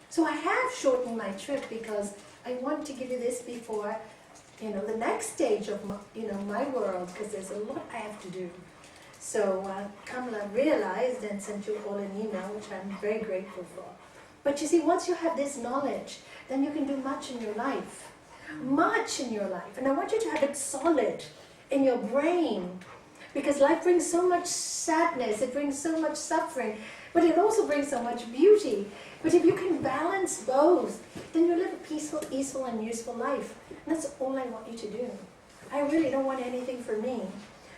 So I have shortened my trip because I want to give you this before, the next stage of my world, because there's a lot I have to do. So Kamala realized and sent you all an email, which I'm very grateful for. But you see, once you have this knowledge, then you can do much in your life. Much in your life. And I want you to have it solid in your brain. Because life brings so much sadness, it brings so much suffering, but it also brings so much beauty. But if you can balance both, then you live a peaceful, easeful, and useful life. And that's all I want you to do. I really don't want anything for me.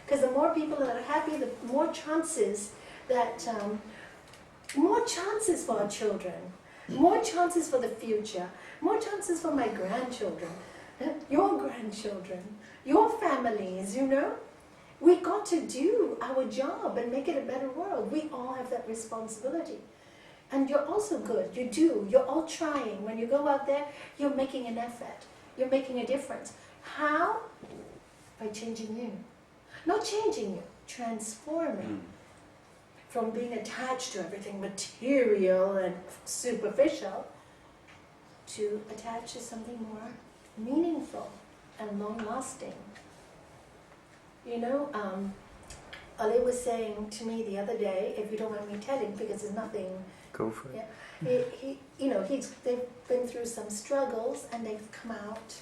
Because the more people that are happy, the more chances that, more chances for our children, more chances for the future, more chances for my grandchildren, your grandchildren, your families, We got to do our job and make it a better world. We all have that responsibility. And you're also good. You do. You're all trying. When you go out there, you're making an effort. You're making a difference. How? By changing you. Not changing you, transforming. From being attached to everything material and superficial to attach to something more meaningful and long-lasting. Ali was saying to me the other day, if you don't mind me telling, because there's nothing. Go for it. Yeah, they've been through some struggles and they've come out.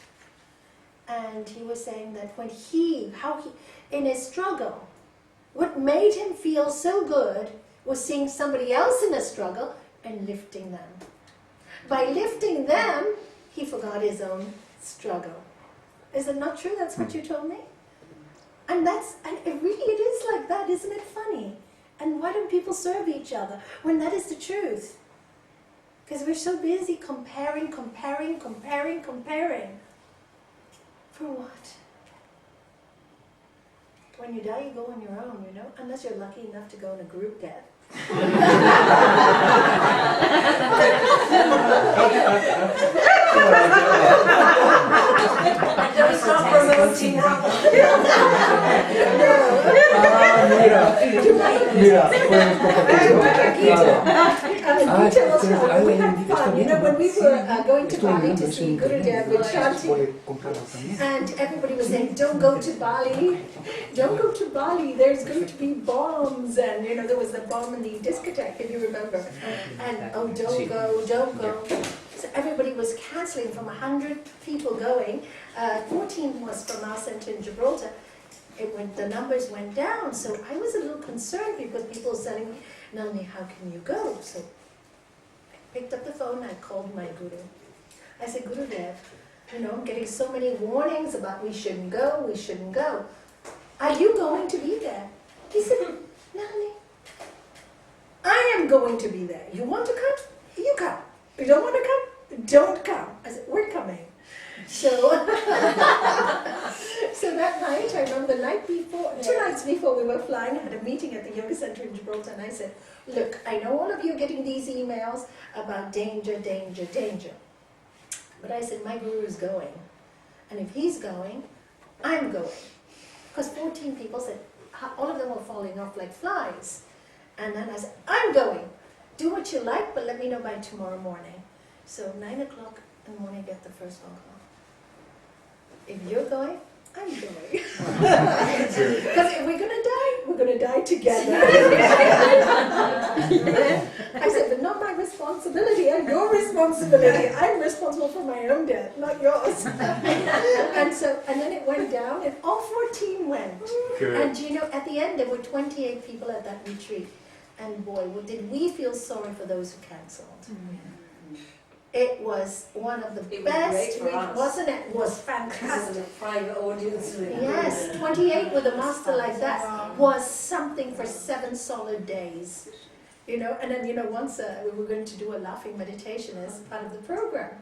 And he was saying that in his struggle, what made him feel so good was seeing somebody else in a struggle and lifting them. By lifting them, he forgot his own struggle. Is it not true? That's what you told me? And it is like that, isn't it funny? And why don't people serve each other when that is the truth? Because we're so busy comparing. For what? When you die, you go on your own, unless you're lucky enough to go in a group death. Don't stop promoting now. Mira, Gita was fun. We had fun. When we were going to Bali to see Gurudev with Shanti, and everybody was saying, don't go to Bali. Don't go to Bali. There's going to be bombs. And, there was the bomb in the discotheque, if you remember. And, don't go. So everybody was cancelling from 100 people going. 14 was from our center in Gibraltar. The numbers went down, so I was a little concerned because people were telling me, Nalanie, how can you go? So I picked up the phone, I called my guru. I said, Gurudev, I'm getting so many warnings about we shouldn't go. Are you going to be there? He said, Nalanie, I am going to be there. You want to come? You come. You don't want to come? Don't come. I said, we're coming. So, so that night, I remember the night before, 2 nights before we were flying, I had a meeting at the yoga center in Gibraltar, and I said, look, I know all of you are getting these emails about danger. But I said, my guru is going. And if he's going, I'm going. Because 14 people said, all of them were falling off like flies. And then I said, I'm going. Do what you like, but let me know by tomorrow morning. So 9 o'clock in the morning, I get the first phone call. If you're going, I'm going. Because if we're going to die together. I said, but not my responsibility, and your responsibility. I'm responsible for my own death, not yours. And then it went down, and all 14 went. Good. And at the end, there were 28 people at that retreat. And boy, did we feel sorry for those who cancelled. It was one of the best weeks, wasn't it? It was fantastic. Private audience. Yes, 28 with a master like that was something for 7 solid days. And then, once we were going to do a laughing meditation as part of the program.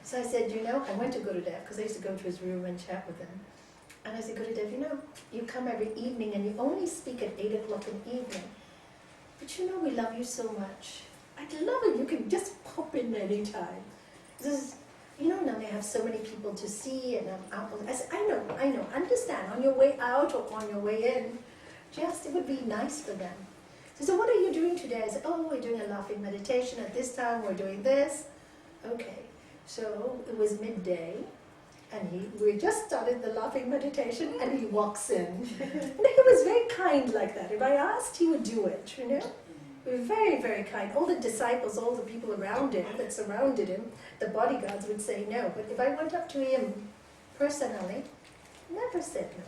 So I said, I went to Gurudev, because I used to go to his room and chat with him. And I said, Gurudev, you come every evening and you only speak at 8 o'clock in the evening. But we love you so much. I'd love it. You can just pop in anytime. Now they have so many people to see, and I'm out. I said, I know, understand. On your way out or on your way in, it would be nice for them. So what are you doing today? I said, we're doing a laughing meditation. At this time, we're doing this. Okay, so it was midday, and we just started the laughing meditation, and he walks in. And he was very kind like that. If I asked, he would do it, you know? He was very, very kind. All the disciples, all the people around him that surrounded him, the bodyguards would say no. But if I went up to him personally, never said no.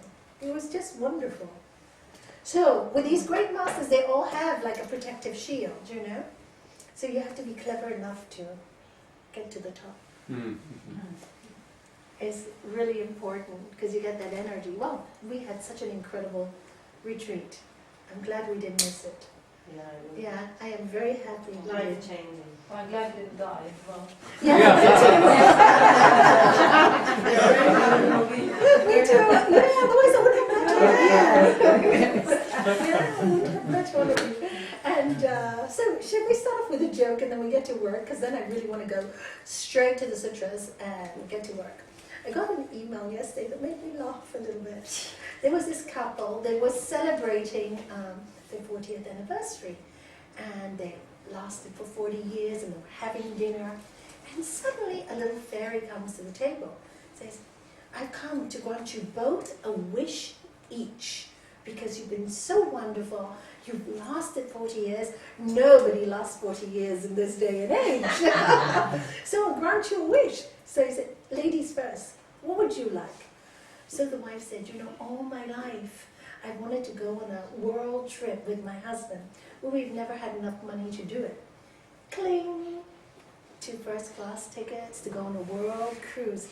It was just wonderful. So, with these great masters, they all have like a protective shield, you know? So you have to be clever enough to get to the top. It's really important because you get that energy. Well, we had such an incredible retreat. I'm glad we didn't miss it. Yeah, I am very happy. Life changing. Well, I'm glad you didn't die as well. Yeah, me too. Yeah, otherwise I wouldn't have met you. Yeah, I wouldn't have met all of you. And so, should we start off with a joke and then we get to work? Because then I really want to go straight to the sutras and get to work. I got an email yesterday that made me laugh a little bit. There was this couple, they were celebrating their 40th anniversary, and they lasted for 40 years, and they were having dinner, and suddenly a little fairy comes to the table, says, I've come to grant you both a wish each, because you've been so wonderful, you've lasted 40 years, nobody lasts 40 years in this day and age, so I'll grant you a wish. So he said, ladies first, what would you like? So the wife said, you know, all my life, I wanted to go on a world trip with my husband, but we've never had enough money to do it. Cling! 2 first class tickets to go on a world cruise.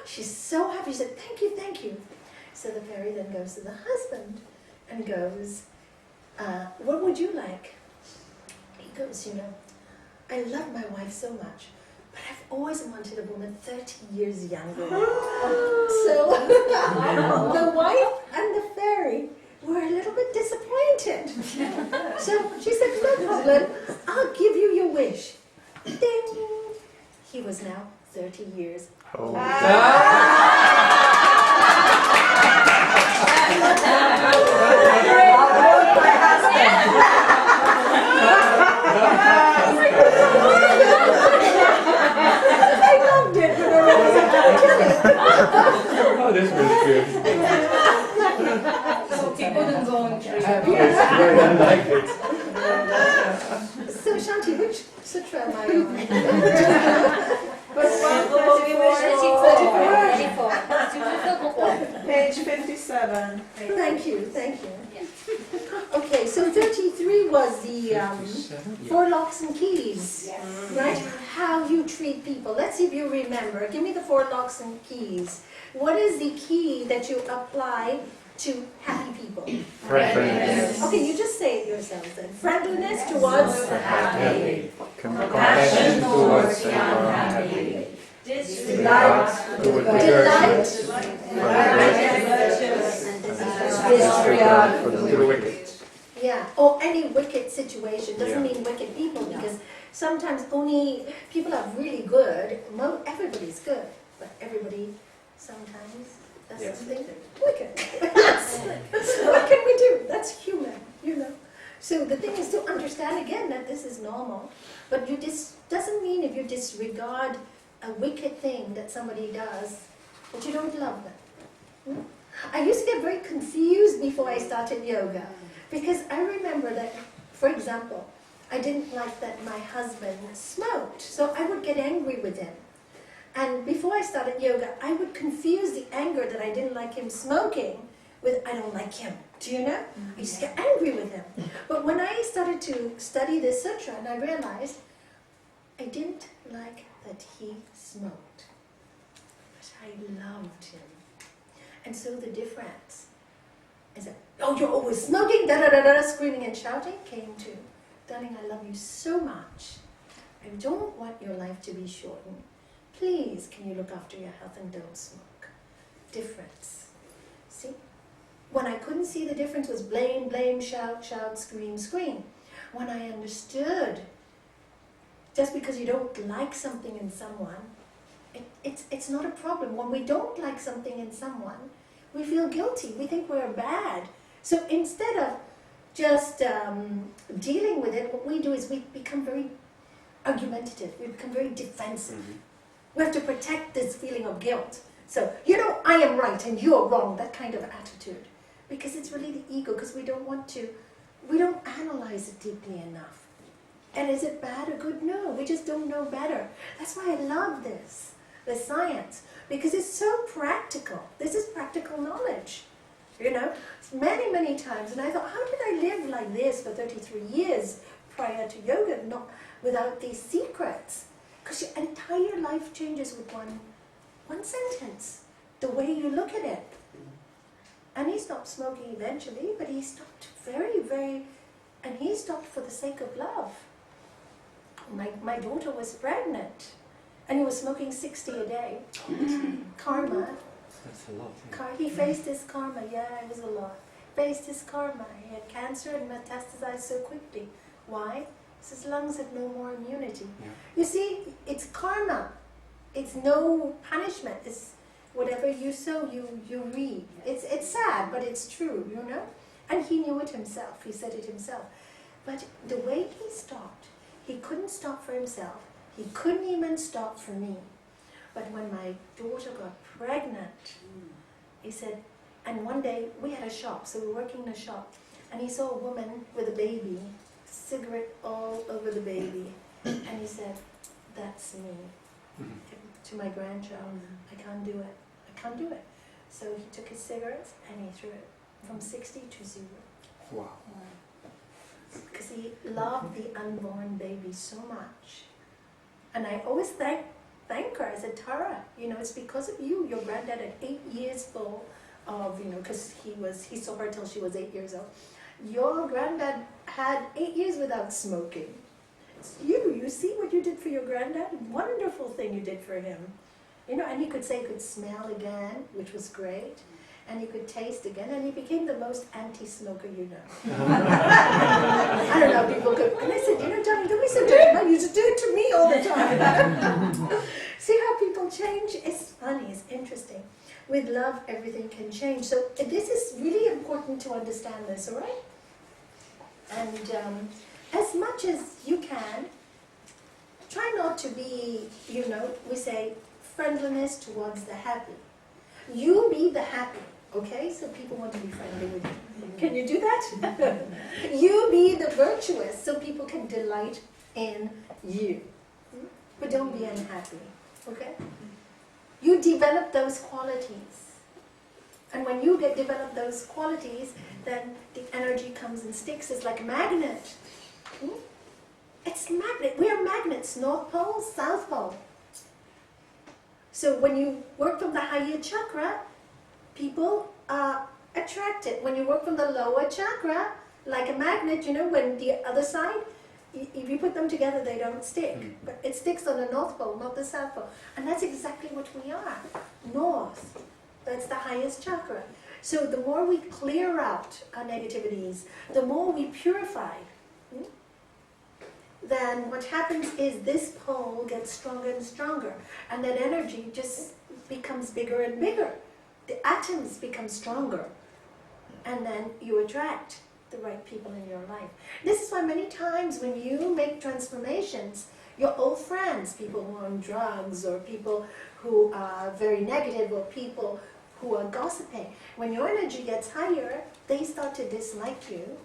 She's so happy. She said, thank you, thank you. So the fairy then goes to the husband and goes, what would you like? He goes, you know, I love my wife so much, but I've always wanted a woman 30 years younger. So the wife and the fairy were a little bit disappointed. So she said, no problem, I'll give you your wish. Ding! He was now 30 years old. Oh, this was good. So people didn't go on trip. I like it. So Shanti, which sutra am I on? Page 57. Thank you, thank you. Okay, so 33 was the 4 locks and keys, right? How you treat people. Let's see if you remember. Give me the 4 locks and keys. What is the key that you apply to happy people? Friendliness. Okay, you just say it yourselves then. Friendliness towards the happy. Compassion towards the unhappy. Delight to the Delight. Disregard for the wicked. Yeah, or any wicked situation. Doesn't mean wicked people, because sometimes only people are really good. Everybody's good, but everybody sometimes does something wicked. So what can we do? That's human, you know. So the thing is to understand again that this is normal, but doesn't mean if you disregard a wicked thing that somebody does, that you don't love them. I used to get very confused before I started yoga, because I remember that, for example, I didn't like that my husband smoked, so I would get angry with him. And before I started yoga, I would confuse the anger that I didn't like him smoking with I don't like him. Do you know? I used to get angry with him. But when I started to study this sutra, and I realized I didn't like that he smoked, but I loved him. And so the difference is that, oh, you're always smoking, da-da-da-da, screaming and shouting, came to, darling, I love you so much. I don't want your life to be shortened. Please, can you look after your health and don't smoke? Difference. See? When I couldn't see the difference was blame, blame, shout, shout, scream, scream. When I understood, just because you don't like something in someone, it's not a problem. When we don't like something in someone, we feel guilty. We think we're bad. So instead of just dealing with it, what we do is we become very argumentative. We become very defensive. Mhm. We have to protect this feeling of guilt. So, I am right and you're wrong, that kind of attitude. Because it's really the ego, because we don't analyze it deeply enough. And is it bad or good? No, we just don't know better. That's why I love the science, because it's so practical. This is practical knowledge, many, many times. And I thought, how did I live like this for 33 years prior to yoga, not without these secrets? Because your entire life changes with one sentence, the way you look at it. And he stopped smoking eventually, but he stopped and he stopped for the sake of love. My daughter was pregnant, and he was smoking 60 a day. Karma. That's a lot. He faced his karma. Yeah, it was a lot. Faced his karma. He had cancer and metastasized so quickly. Why? Because his lungs had no more immunity. Yeah. You see, it's karma. It's no punishment. It's whatever you sow, you reap. It's sad, but it's true, And he knew it himself. He said it himself. But the way he stopped, he couldn't stop for himself. He couldn't even stop for me. But when my daughter got pregnant, he said, and one day we had a shop, so we were working in a shop, and he saw a woman with a baby, cigarette all over the baby, and he said, that's me. To my grandchild, I can't do it. I can't do it. So he took his cigarettes and he threw it from 60 to 0. Wow. Because he loved the unborn baby so much. And I always thank her. I said, Tara, it's because of you. Your granddad at 8 years full of, because he saw her till she was 8 years old. Your granddad had 8 years without smoking. It's you see what you did for your granddad? Wonderful thing you did for him. And he could say he could smell again, which was great. And he could taste again, and he became the most anti-smoker you know. I don't know, people go, and I said, Johnny, don't be so dirty. You just do it to me all the time. See how people change? It's funny, it's interesting. With love, everything can change. So this is really important to understand this, all right? And as much as you can, try not to be, we say, friendliness towards the happy. You be the happy. Okay, so people want to be friendly with you. Can you do that? You be the virtuous, so people can delight in you. But don't be unhappy, okay? You develop those qualities. And when you develop those qualities, then the energy comes and sticks. It's like a magnet. It's magnet. We are magnets, North Pole, South Pole. So when you work from the higher chakra, people are attracted. When you work from the lower chakra, like a magnet, when the other side, if you put them together, they don't stick. But it sticks on the North Pole, not the South Pole. And that's exactly what we are. North. That's the highest chakra. So the more we clear out our negativities, the more we purify, then what happens is this pole gets stronger and stronger. And that energy just becomes bigger and bigger. The atoms become stronger. And then you attract the right people in your life. This is why many times when you make transformations, your old friends, people who are on drugs, or people who are very negative, or people who are gossiping, when your energy gets higher, they start to dislike you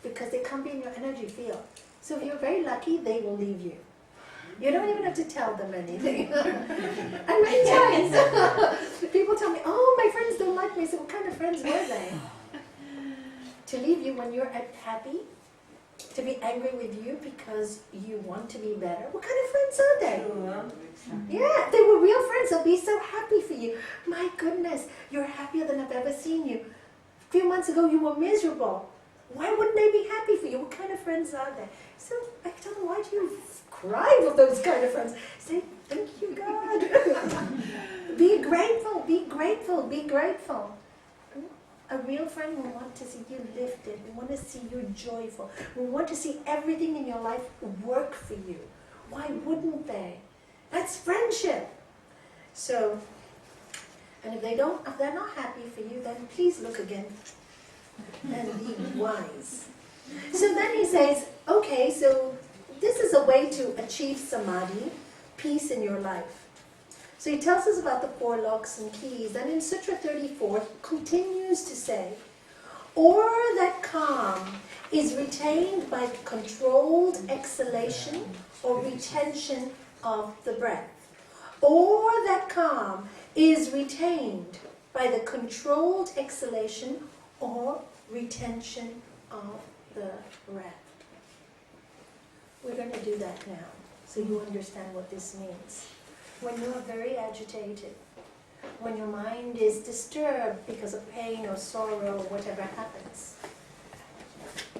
because they can't be in your energy field. So if you're very lucky, they will leave you. You don't even have to tell them anything. And many times, people tell me, oh, my friends don't like me. So what kind of friends were they? To leave you when you're happy, to be angry with you because you want to be better. What kind of friends are they? Yeah, they were real friends. They'll be so happy for you. My goodness, you're happier than I've ever seen you. A few months ago, you were miserable. Why wouldn't they be happy for you? What kind of friends are they? So I tell them, why do you cry with those kind of friends? Say, thank you, God. Be grateful, be grateful, be grateful. A real friend will want to see you lifted. We want to see you joyful. We want to see everything in your life work for you. Why wouldn't they? That's friendship. So, and if they're not happy for you, then please look again and be wise. So then he says, okay, so this is a way to achieve samadhi, peace in your life. So he tells us about the 4 locks and keys, and in Sutra 34 continues to say, or that calm is retained by controlled exhalation or retention of the breath. Or that calm is retained by the controlled exhalation or retention of the breath. We're going to do that now, so you understand what this means. When you are very agitated, when your mind is disturbed because of pain or sorrow or whatever happens,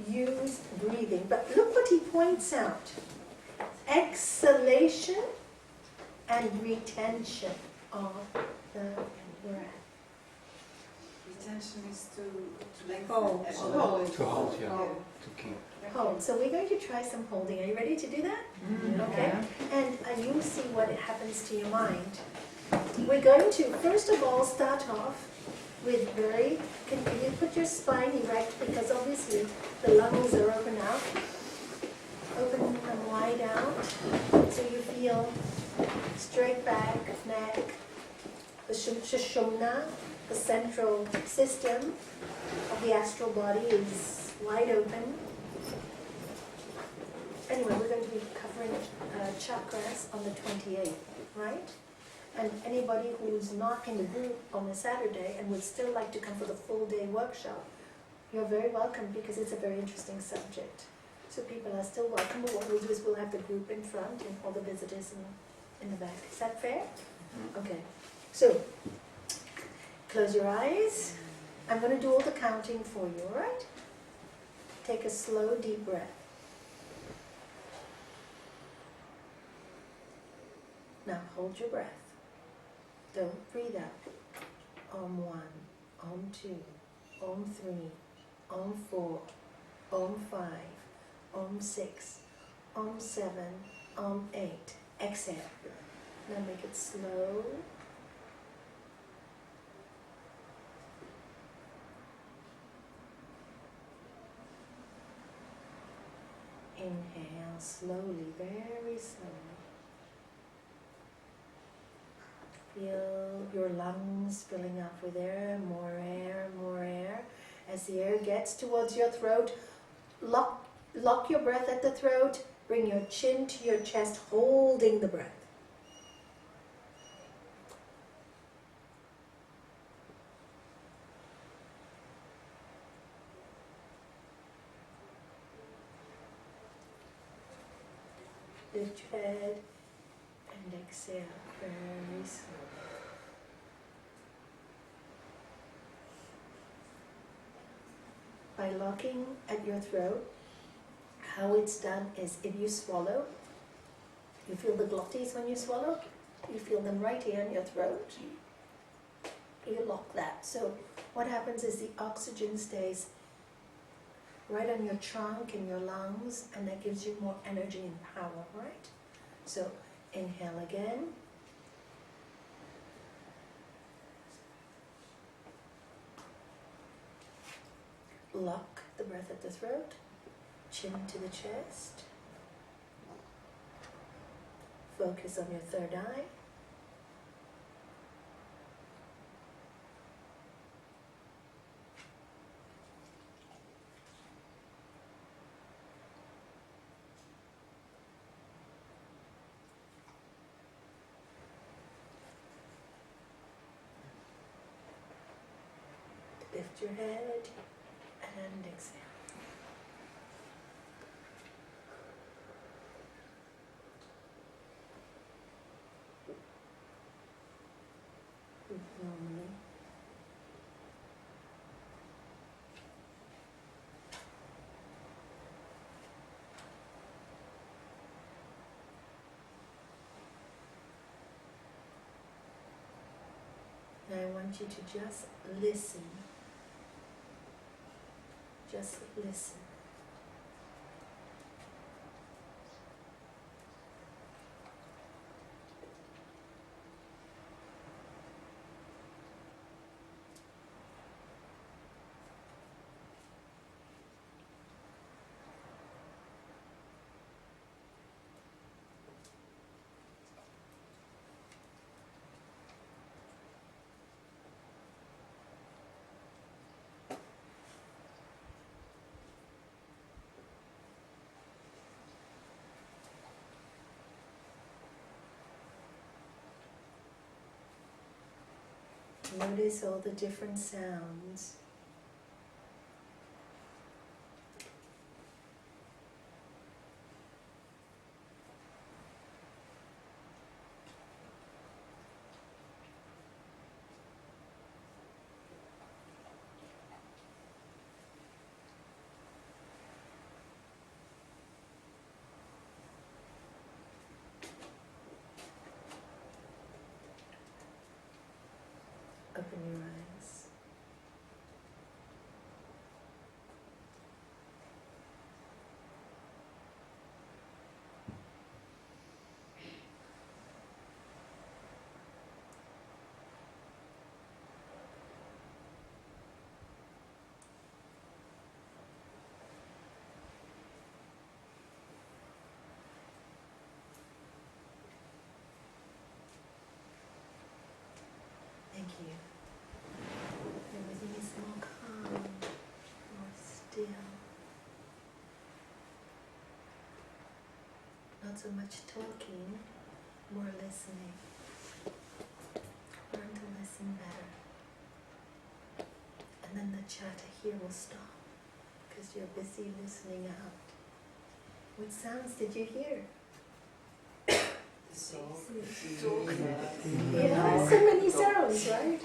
use breathing. But look what he points out. Exhalation and retention of the breath. Retention is to let Hold. To hold, yeah. To keep. Hold. So we're going to try some holding. Are you ready to do that? Okay. And you'll see what happens to your mind. We're going to, first of all, start off with can you put your spine erect, because obviously the lungs are open out. Open them wide out, so you feel straight back, neck, the Sushumna, the central system of the astral body is wide open. Anyway, we're going to be covering chakras on the 28th, right? And anybody who's not in the group on a Saturday and would still like to come for the full day workshop, you're very welcome, because it's a very interesting subject. So people are still welcome, but what we'll do is we'll have the group in front and all the visitors in the back. Is that fair? Okay. So, close your eyes. I'm going to do all the counting for you, all right? Take a slow, deep breath. Now hold your breath. Don't breathe out. Om 1, Om 2, Om 3, Om 4, Om 5, Om 6, Om 7, Om 8. Exhale. Now make it slow. Inhale slowly, very slowly. Feel your lungs filling up with air, more air, more air. As the air gets towards your throat, lock your breath at the throat, bring your chin to your chest, holding the breath. Lift your head and exhale very slowly. By locking at your throat, how it's done is if you swallow, you feel the glottis when you swallow, you feel them right here in your throat. You lock that. So what happens is the oxygen stays right on your trunk and your lungs, and that gives you more energy and power, right? So inhale again. Lock the breath at the throat, chin to the chest. Focus on your third eye. Lift your head and exhale. Breathe normally. Now I want you to just listen. Just listen. Notice all the different sounds. Open your eyes. Thank you. Everything is more calm, more still. Not so much talking, more listening. Learn to listen better. And then the chatter here will stop because you're busy listening out. What sounds did you hear? Yeah, so many sounds, right?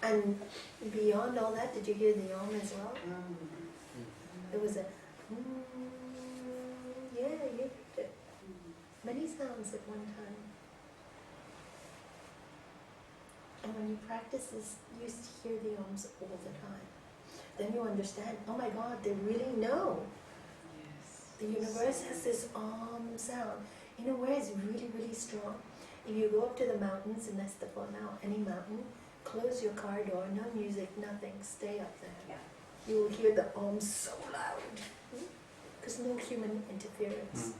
And beyond all that, did you hear the om as well? There was a yeah, you heard it. Many sounds at one time. And when you practice this, you used to hear the oms all the time. Then you understand, oh my God, they really know. The universe has this om sound. In a way, it's really, really strong. If you go up to the mountains in Estepona, any mountain, close your car door, no music, nothing, stay up there. Yeah. You will hear the om so loud. Because no human interference.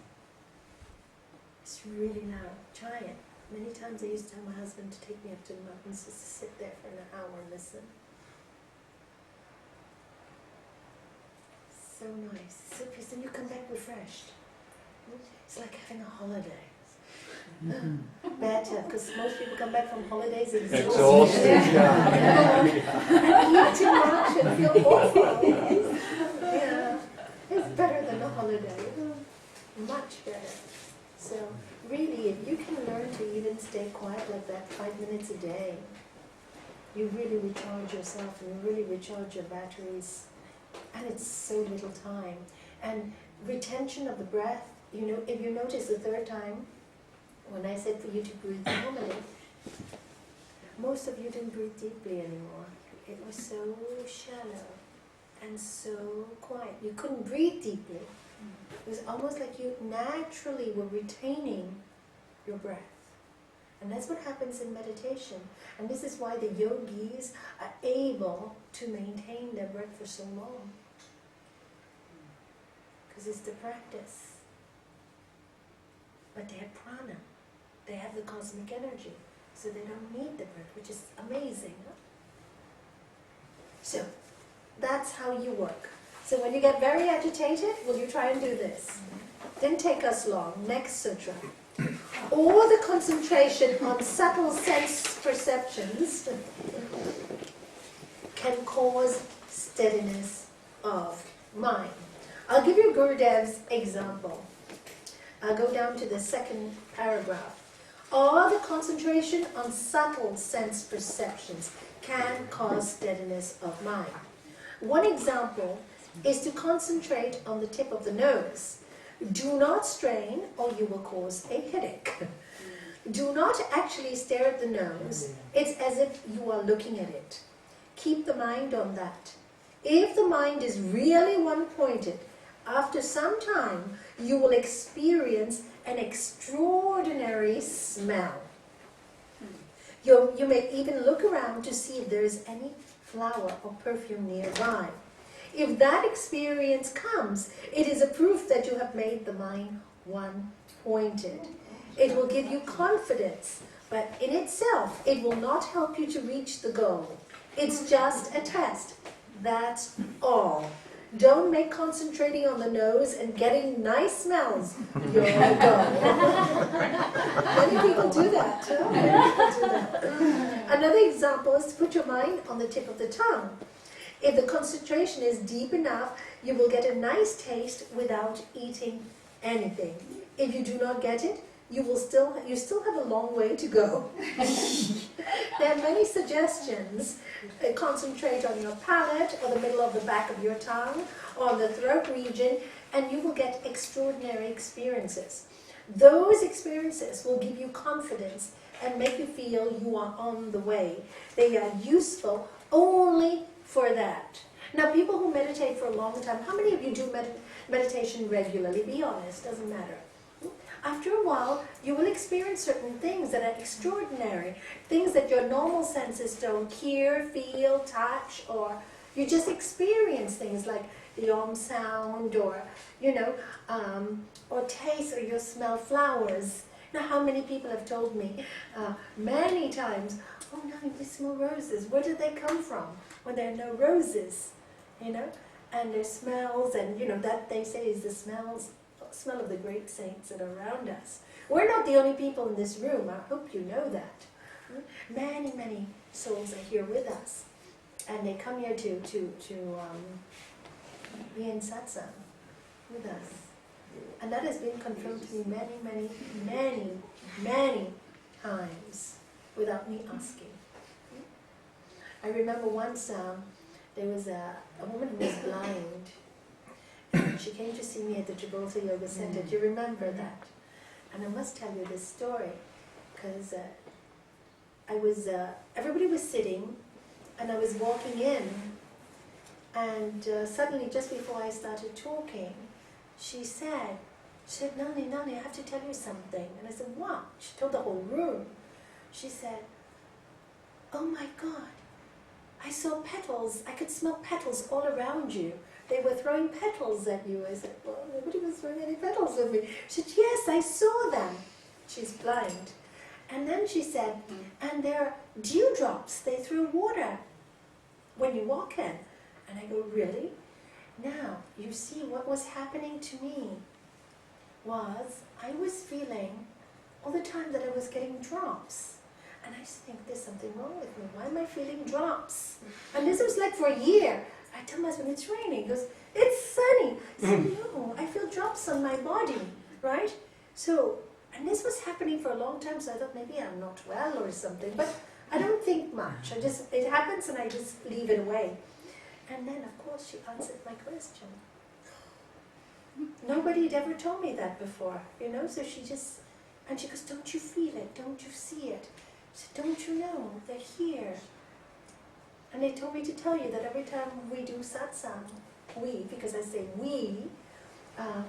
It's really loud. Try it. Many times I used to tell my husband to take me up to the mountains just to sit there for an hour and listen. So nice, so peaceful, and you come back refreshed. It's like having a holiday. Better, because most people come back from holidays exhausted. And eat too much and feel awful. Yeah, it's better than a holiday. Much better. So really, if you can learn to even stay quiet like that 5 minutes a day, you really recharge yourself and you really recharge your batteries. And it's so little time. And retention of the breath, you know, if you notice the third time, when I said for you to breathe normally, most of you didn't breathe deeply anymore. It was so shallow and so quiet. You couldn't breathe deeply. It was almost like you naturally were retaining your breath. And that's what happens in meditation. And this is why the yogis are able to maintain their breath for so long. Because it's the practice. But they have prana. They have the cosmic energy. So they don't need the breath, which is amazing. Huh? So, that's how you work. So when you get very agitated, will you try and do this? Didn't take us long. Next sutra. All the concentration on subtle sense perceptions can cause steadiness of mind. I'll give you Gurudev's example. I'll go down to the second paragraph. All the concentration on subtle sense perceptions can cause steadiness of mind. One example is to concentrate on the tip of the nose. Do not strain or you will cause a headache. Do not actually stare at the nose. It's as if you are looking at it. Keep the mind on that. If the mind is really one-pointed, after some time you will experience an extraordinary smell. You may even look around to see if there is any flower or perfume nearby. If that experience comes, it is a proof that you have made the mind one-pointed. It will give you confidence, but in itself, it will not help you to reach the goal. It's just a test. That's all. Don't make concentrating on the nose and getting nice smells your goal. Many people do that. Huh? Many people do that. Another example is to put your mind on the tip of the tongue. If the concentration is deep enough, you will get a nice taste without eating anything. If you do not get it, you still have a long way to go. There are many suggestions. Concentrate on your palate or the middle of the back of your tongue or on the throat region, and you will get extraordinary experiences. Those experiences will give you confidence and make you feel you are on the way. They are useful only for that. Now, people who meditate for a long time, how many of you do meditation regularly? Be honest, doesn't matter. After a while, you will experience certain things that are extraordinary, things that your normal senses don't hear, feel, touch, or you just experience things like the Om sound, or or taste, or you smell flowers. Now, how many people have told me many times, "Oh no, we smell roses. Where did they come from? When there are no roses, And their smells, and that they say is the smell of the great saints that are around us. We're not the only people in this room. I hope you know that. Many, many souls are here with us, and they come here to be in satsang with us. And that has been confirmed to me many, many, many, many times without me asking. I remember once there was a woman who was blind, and she came to see me at the Gibraltar Yoga Center. Do you remember that? And I must tell you this story, because everybody was sitting, and I was walking in, and suddenly, just before I started talking, she said, Nalanie, I have to tell you something. And I said, what? She told the whole room. She said, oh my God, I saw petals. I could smell petals all around you. They were throwing petals at you. I said, well, nobody was throwing any petals at me. She said, yes, I saw them. She's blind. And then she said, and they're dewdrops. They throw water when you walk in. And I go, really? Now, you see, what was happening to me was I was feeling all the time that I was getting drops. And I just think, there's something wrong with me. Why am I feeling drops? And this was like for a year. I tell my husband, it's raining. He goes, it's sunny. I said, no, I feel drops on my body, right? So, and this was happening for a long time, so I thought maybe I'm not well or something. But I don't think much. It happens and I just leave it away. And then, of course, she answered my question. Nobody had ever told me that before, so she goes, don't you feel it? Don't you see it? I said, don't you know? They're here. And they told me to tell you that every time we do satsang, because I say we,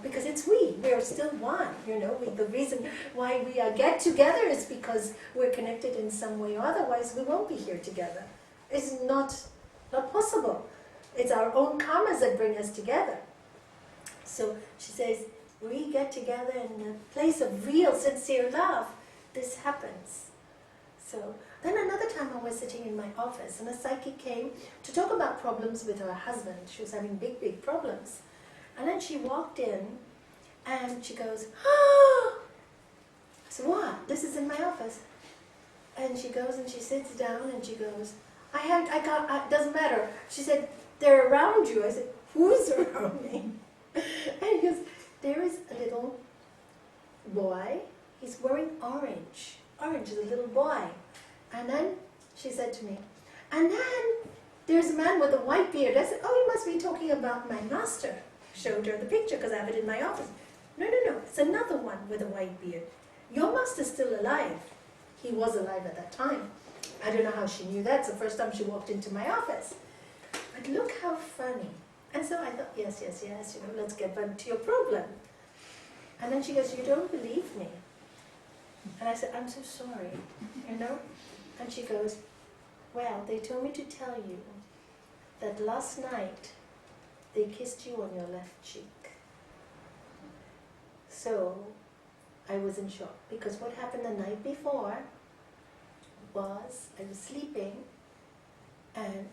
because it's we're still one, the reason why we get together is because we're connected in some way, otherwise we won't be here together. It's not possible. It's our own karmas that bring us together. So she says, we get together in a place of real, sincere love. This happens. So then another time I was sitting in my office and a psychic came to talk about problems with her husband. She was having big, big problems. And then she walked in and she goes, ah! I said, what? This is in my office. And she goes and she sits down and she goes, it doesn't matter. She said, they're around you. I said, who's around me? And he goes, there is a little boy. He's wearing orange. Orange is a little boy. And then she said to me, and then there's a man with a white beard. I said, oh, he must be talking about my master. Showed her the picture because I have it in my office. No, it's another one with a white beard. Your master's still alive. He was alive at that time. I don't know how she knew that. It's the first time she walked into my office. But look how funny. And so I thought, yes, let's get back to your problem. And then she goes, you don't believe me. And I said, I'm so sorry, And she goes, well, they told me to tell you that last night they kissed you on your left cheek. So I was in shock, because what happened the night before was I was sleeping and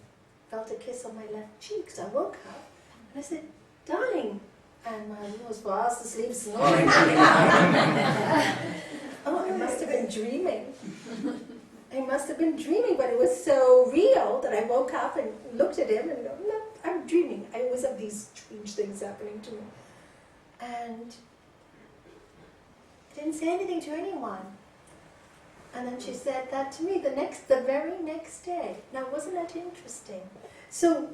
felt a kiss on my left cheek. So I woke up and I said, darling. And my husband was fast asleep, snoring. Oh, it must have dreaming. I must have been dreaming, but it was so real that I woke up and looked at him and go, no, I'm dreaming. I always have these strange things happening to me. And I didn't say anything to anyone. And then she said that to me the very next day. Now, wasn't that interesting? So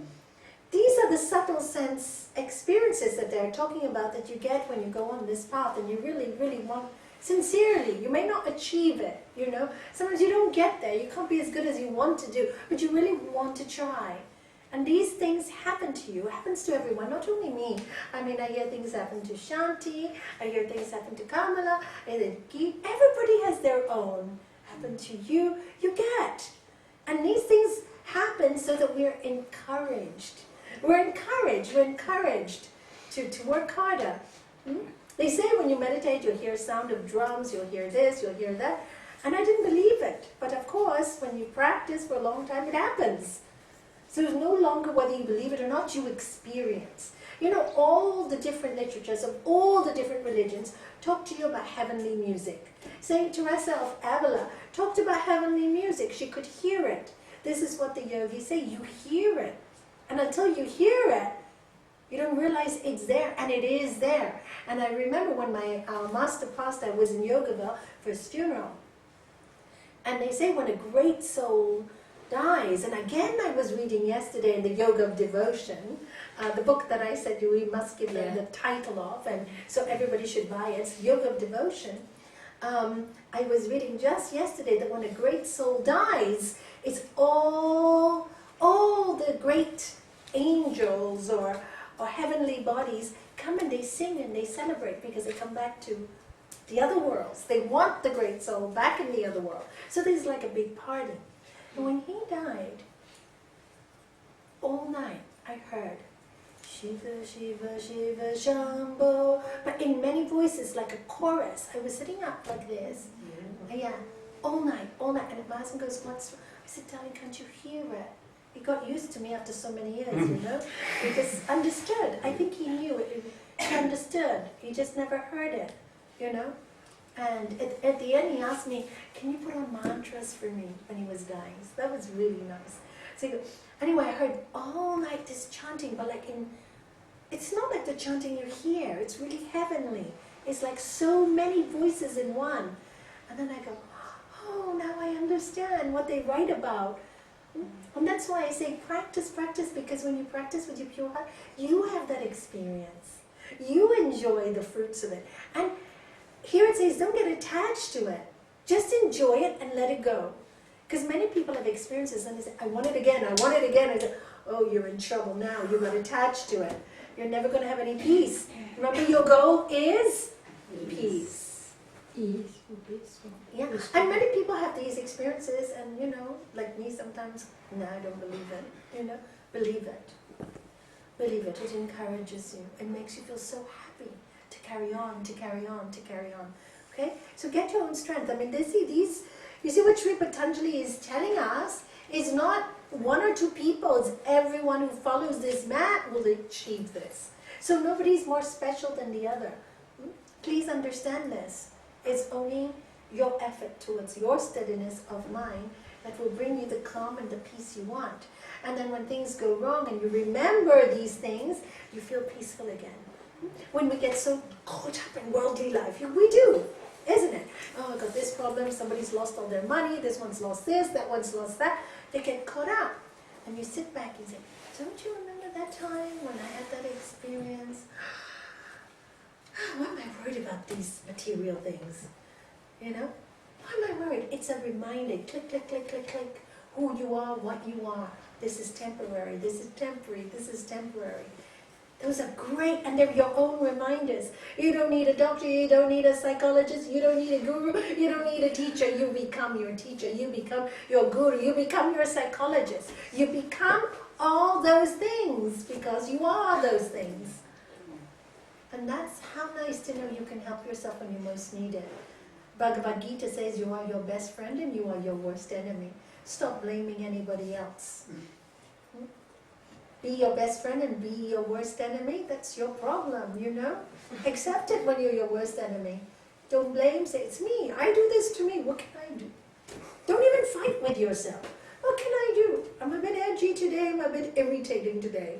these are the subtle sense experiences that they're talking about that you get when you go on this path and you really, really want, sincerely, you may not achieve it, you know. Sometimes you don't get there, you can't be as good as you want to do, but you really want to try. And these things happen to you, it happens to everyone, not only me. I mean, I hear things happen to Shanti, I hear things happen to Kamala, everybody has their own. Happen to you, you get. And these things happen so that we're encouraged. We're encouraged to work harder. They say when you meditate, you'll hear sound of drums, you'll hear this, you'll hear that. And I didn't believe it. But of course, when you practice for a long time, it happens. So it's no longer whether you believe it or not, you experience. You know, all the different literatures of all the different religions talk to you about heavenly music. Saint Teresa of Avila talked about heavenly music. She could hear it. This is what the yogis say, you hear it. And until you hear it, you don't realize it's there, and it is there. And I remember when my master passed, I was in Yogaville for his funeral. And they say when a great soul dies, and again I was reading yesterday in the Yoga of Devotion, the book that I said we must give them the title of, and so everybody should buy it, it's Yoga of Devotion. I was reading just yesterday that when a great soul dies, it's all the great angels or heavenly bodies come and they sing and they celebrate because they come back to the other worlds. They want the great soul back in the other world. So there's like a big party. And when he died, all night I heard Shiva, Shiva, Shiva, Shambho, but in many voices, like a chorus. I was sitting up like this, all night. And my husband goes, what's wrong? I said, darling, can't you hear it? He got used to me after so many years, you know? He just understood. I think he knew it. He understood. He just never heard it, you know? And at the end he asked me, can you put on mantras for me when he was dying? So that was really nice. So anyway, I heard all night this chanting, but like it's not like the chanting you hear. It's really heavenly. It's like so many voices in one. And then I go, oh, now I understand what they write about. And that's why I say practice, because when you practice with your pure heart, you have that experience. You enjoy the fruits of it. And here it says, don't get attached to it. Just enjoy it and let it go. Because many people have experiences and they say, I want it again. I say, oh, you're in trouble now. You got attached to it. You're never going to have any peace. Remember, your goal is peace. Yeah, and many people have these experiences and, you know, like me sometimes, no, I don't believe it, you know, believe it. Believe it, it encourages you. It makes you feel so happy to carry on. Okay? So get your own strength. I mean, you see what Sri Patanjali is telling us is not one or two people, it's everyone who follows this mat will achieve this. So nobody's more special than the other. Please understand this. It's only your effort towards your steadiness of mind that will bring you the calm and the peace you want. And then when things go wrong and you remember these things, you feel peaceful again. When we get so caught up in worldly life, we do, isn't it? Oh, I got this problem, somebody's lost all their money, this one's lost this, that one's lost that. They get caught up. And you sit back and say, don't you remember that time when I had that experience? Why am I worried about these material things? You know? Why am I worried? It's a reminder. Click, click, click, click, click. Who you are, what you are. This is temporary. This is temporary. This is temporary. Those are great, and they're your own reminders. You don't need a doctor. You don't need a psychologist. You don't need a guru. You don't need a teacher. You become your teacher. You become your guru. You become your psychologist. You become all those things because you are those things. And that's how nice to know you can help yourself when you most need it. Bhagavad Gita says you are your best friend and you are your worst enemy. Stop blaming anybody else. Be your best friend and be your worst enemy. That's your problem, you know. Accept it when you're your worst enemy. Don't blame, say, it's me. I do this to me. What can I do? Don't fight with yourself. What can I do? I'm a bit edgy today, I'm a bit irritating today.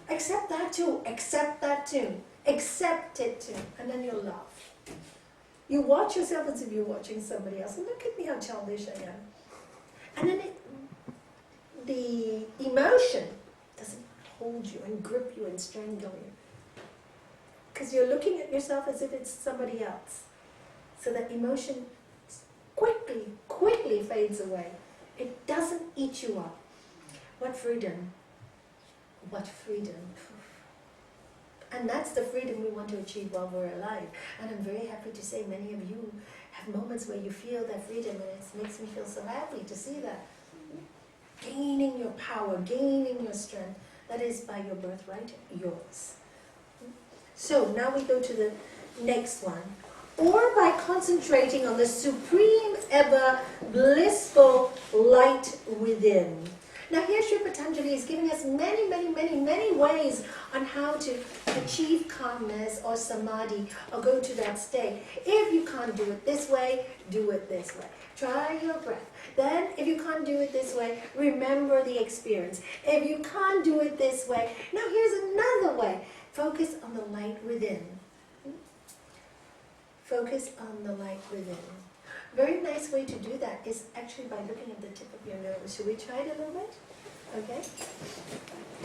Accept that too, accept that too, accept it too, and then you'll laugh. You watch yourself as if you're watching somebody else. Look at me how childish I am. And then the emotion doesn't hold you and grip you and strangle you. Because you're looking at yourself as if it's somebody else. So that emotion quickly fades away. It doesn't eat you up. What freedom. What freedom. And that's the freedom we want to achieve while we're alive. And I'm very happy to say many of you have moments where you feel that freedom, and it makes me feel so happy to see that. Gaining your power, gaining your strength, that is by your birthright, yours. So now we go to the next one. Or by concentrating on the supreme, ever blissful light within. Now here Sri Patanjali is giving us many ways on how to achieve calmness or samadhi or go to that state. If you can't do it this way, do it this way. Try your breath. Then if you can't do it this way, remember the experience. If you can't do it this way, now here's another way. Focus on the light within. Focus on the light within. Very nice way to do that is actually by looking at the tip of your nose. Should we try it a little bit? Okay?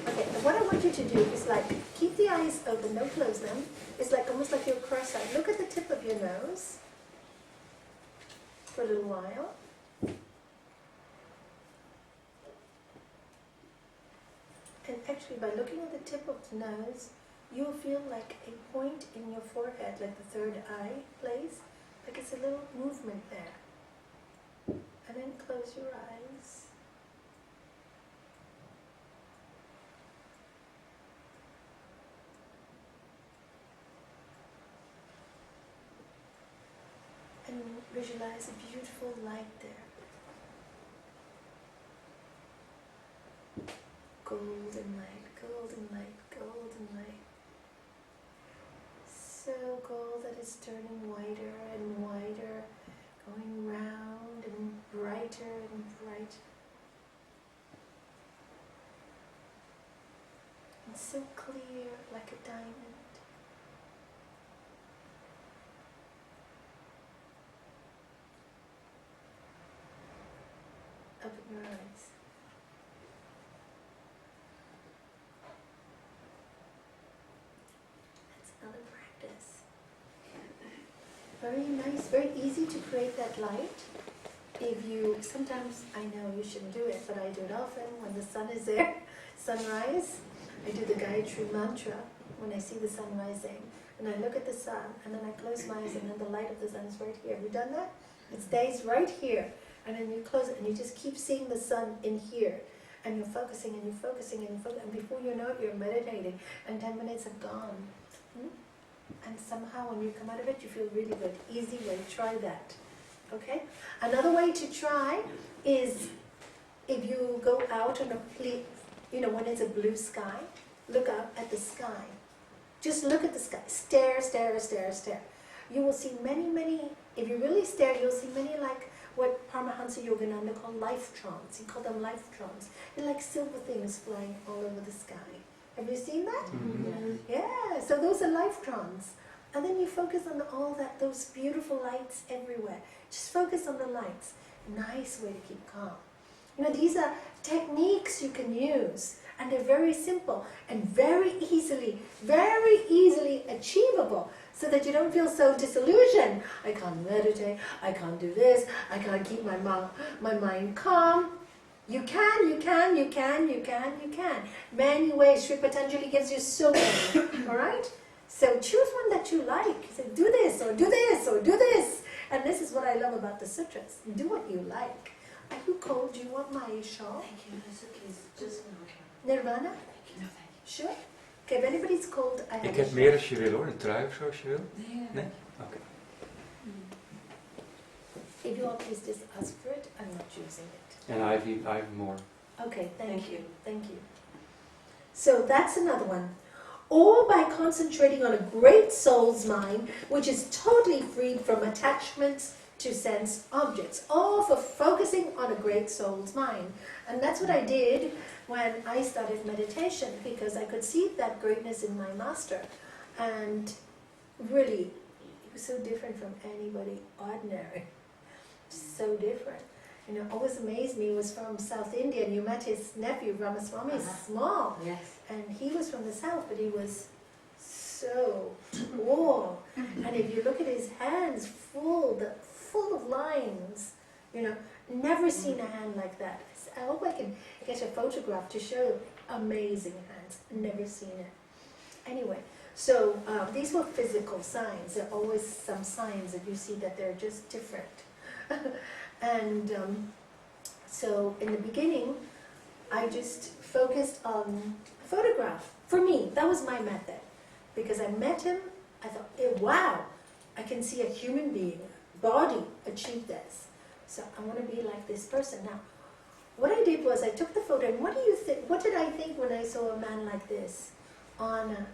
Okay, and what I want you to do is like, keep the eyes open, don't close them. It's like almost like you're cross-eyed. Look at the tip of your nose for a little while. And actually by looking at the tip of the nose, you'll feel like a point in your forehead, like the third eye place. Like it's a little movement there. And then close your eyes. And visualize a beautiful light there. Golden light, golden light, golden light. So gold that is turning whiter and whiter, going round and brighter and brighter. And so clear like a diamond. Open your eyes. Another practice. Very nice, very easy to create that light. If you, sometimes I know you shouldn't do it, but I do it often when the sun is there, sunrise. I do the Gayatri mantra when I see the sun rising. And I look at the sun, and then I close my eyes, and then the light of the sun is right here. Have you done that? It stays right here. And then you close it, and you just keep seeing the sun in here. And you're focusing, and you're focusing, and you're focusing. And before you know it, you're meditating, and 10 minutes have gone. And somehow when you come out of it, you feel really good. Easy way, try that. Okay? Another way to try is if you go out on a when it's a blue sky, look up at the sky. Just look at the sky. Stare, stare, stare, stare. You will see many, if you really stare, you'll see many like what Paramahansa Yogananda called life trons. He called them life trons. They're like silver things flying all over the sky. Have you seen that? Mm-hmm. Yeah, so those are life trons. And then you focus on those beautiful lights everywhere. Just focus on the lights. Nice way to keep calm. These are techniques you can use, and they're very simple and very easily achievable, so that you don't feel so disillusioned. I can't meditate, I can't do this, I can't keep my mind calm. You can. Many ways. Sri Patanjali gives you so many. Alright? So choose one that you like. Say, do this, or do this, or do this. And this is what I love about the sutras. Do what you like. Are you cold? Do you want my shawl? Thank you, it's okay. Just Nirvana? no, thank you. Sure? Okay, if anybody's cold, I have Ik a heb shawl. meer als je wil hoor, een trui of zo als je wil. Nee. Nee? Oké. If you want, please just ask for it. I'm not choosing it. And I have more. Okay, Thank you. Thank you. So that's another one. Or by concentrating on a great soul's mind, which is totally freed from attachments to sense objects, all for focusing on a great soul's mind. And that's what I did when I started meditation, because I could see that greatness in my master. And really, he was so different from anybody ordinary. So different. You know, always amazed me, he was from South India, and you met his nephew, Ramaswamy, small. Yes. And he was from the south, but he was so tall. And if you look at his hands, full of lines, you know, never seen a hand like that. I hope I can get a photograph to show amazing hands. Never seen it. Anyway, so these were physical signs. There are always some signs that you see that they're just different. And so in the beginning, I just focused on a photograph. For me, that was my method. Because I met him, I thought, wow, I can see a human being, body, achieve this. So I want to be like this person. Now, what I did was I took the photo, and what do you think? What did I think when I saw a man like this? Honor,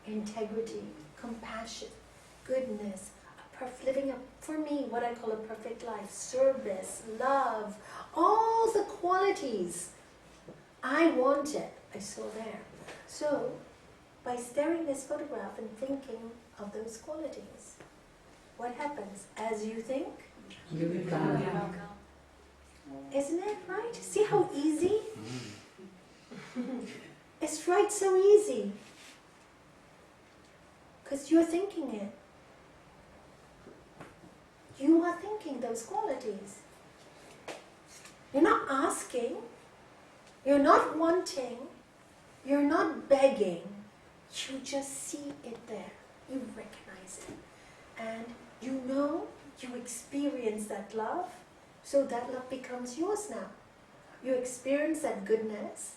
integrity, compassion, goodness, living for me, what I call a perfect life, service, love, all the qualities I wanted, I saw there. So, by staring at this photograph and thinking of those qualities, what happens? As you think, You become. isn't it right? See how easy? It's right, so easy. Because you're thinking it. You are thinking those qualities. You're not asking, you're not wanting, you're not begging. You just see it there. You recognize it. And you know, you experience that love, so that love becomes yours now. You experience that goodness,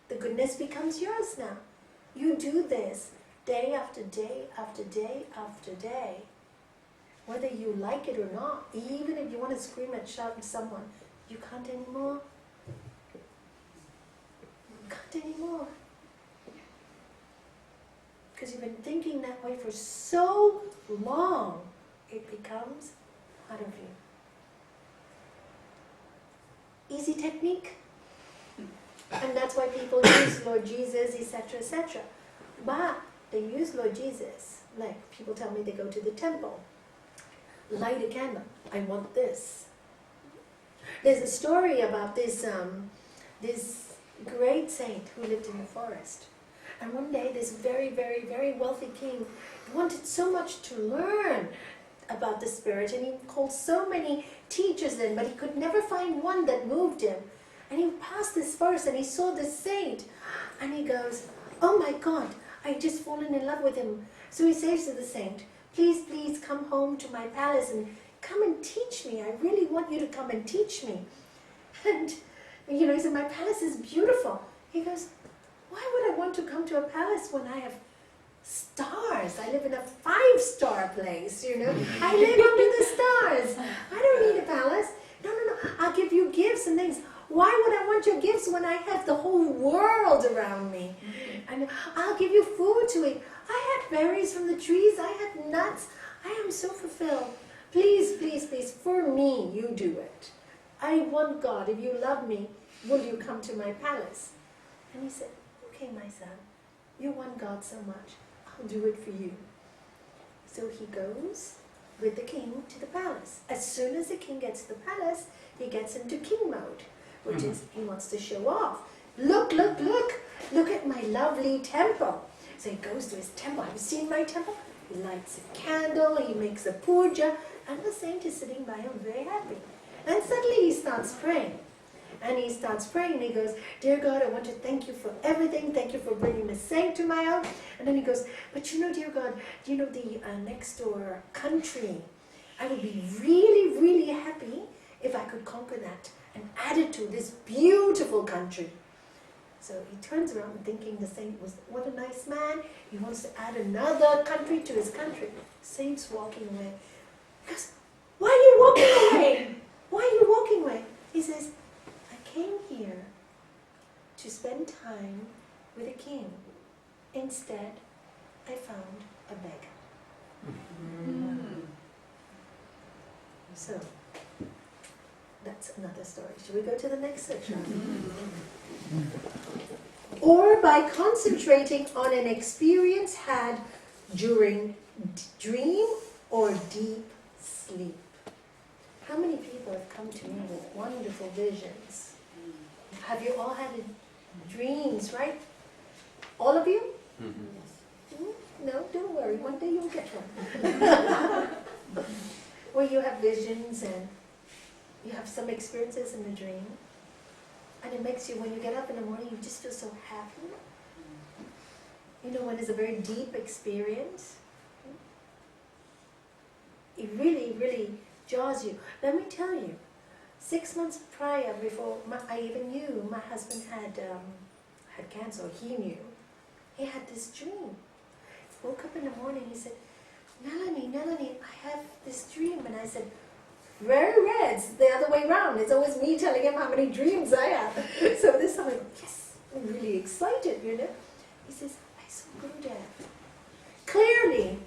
the goodness becomes yours now. You do this day after day after day after day. Whether you like it or not, even if you want to scream and shout at someone, you can't anymore. You can't anymore. Because you've been thinking that way for so long, it becomes part of you. Easy technique. And that's why people use Lord Jesus, etc., etc. But they use Lord Jesus. Like people tell me they go to the temple. Light a candle. I want this. There's a story about this great saint who lived in the forest. And one day this very, very, very wealthy king wanted so much to learn about the spirit, and he called so many teachers in, but he could never find one that moved him. And he passed this forest and he saw this saint, and he goes, oh my God, I just fallen in love with him. So he says to the saint, please, please come home to my palace and come and teach me. I really want you to come and teach me. And, you know, he said, my palace is beautiful. He goes, why would I want to come to a palace when I have stars? I live in a 5-star place, you know. I live under the stars. I don't need a palace. No, no, no. I'll give you gifts and things. Why would I want your gifts when I have the whole world around me? And I'll give you food to eat. I have berries from the trees. I have nuts. I am so fulfilled. Please, please, please, for me, you do it. I want God. If you love me, will you come to my palace? And he said, okay, my son, you want God so much. I'll do it for you. So he goes with the king to the palace. As soon as the king gets to the palace, he gets into king mode, which is he wants to show off. Look, look, look. Look at my lovely temple. So he goes to his temple. Have you seen my temple? He lights a candle, he makes a puja, and the saint is sitting by him very happy. And suddenly he starts praying. And he starts praying and he goes, dear God, I want to thank you for everything. Thank you for bringing the saint to my house. And then he goes, but you know, dear God, you know the next door country, I would be really, really happy if I could conquer that and add it to this beautiful country. So he turns around thinking the saint was, what a nice man. He wants to add another country to his country. Saint's walking away. He goes, why are you walking away? Why are you walking away? He says, I came here to spend time with a king. Instead, I found a beggar. So, that's another story. Should we go to the next section? Or by concentrating on an experience had during dream or deep sleep. How many people have come to me with wonderful visions? Have you all had dreams, right? All of you? No, don't worry. One day you'll get one. Where you have visions and you have some experiences in the dream. And it makes you, when you get up in the morning, you just feel so happy. You know, when it's a very deep experience, it really, really jaws you. Let me tell you, 6 months prior, before I even knew my husband had cancer, he knew, he had this dream. He woke up in the morning, he said, Nalanie, I have this dream. And I said, very rare, it's the other way around. It's always me telling him how many dreams I have. So this time, yes, I'm really excited, you know. He says, I saw Gurudev. Clearly,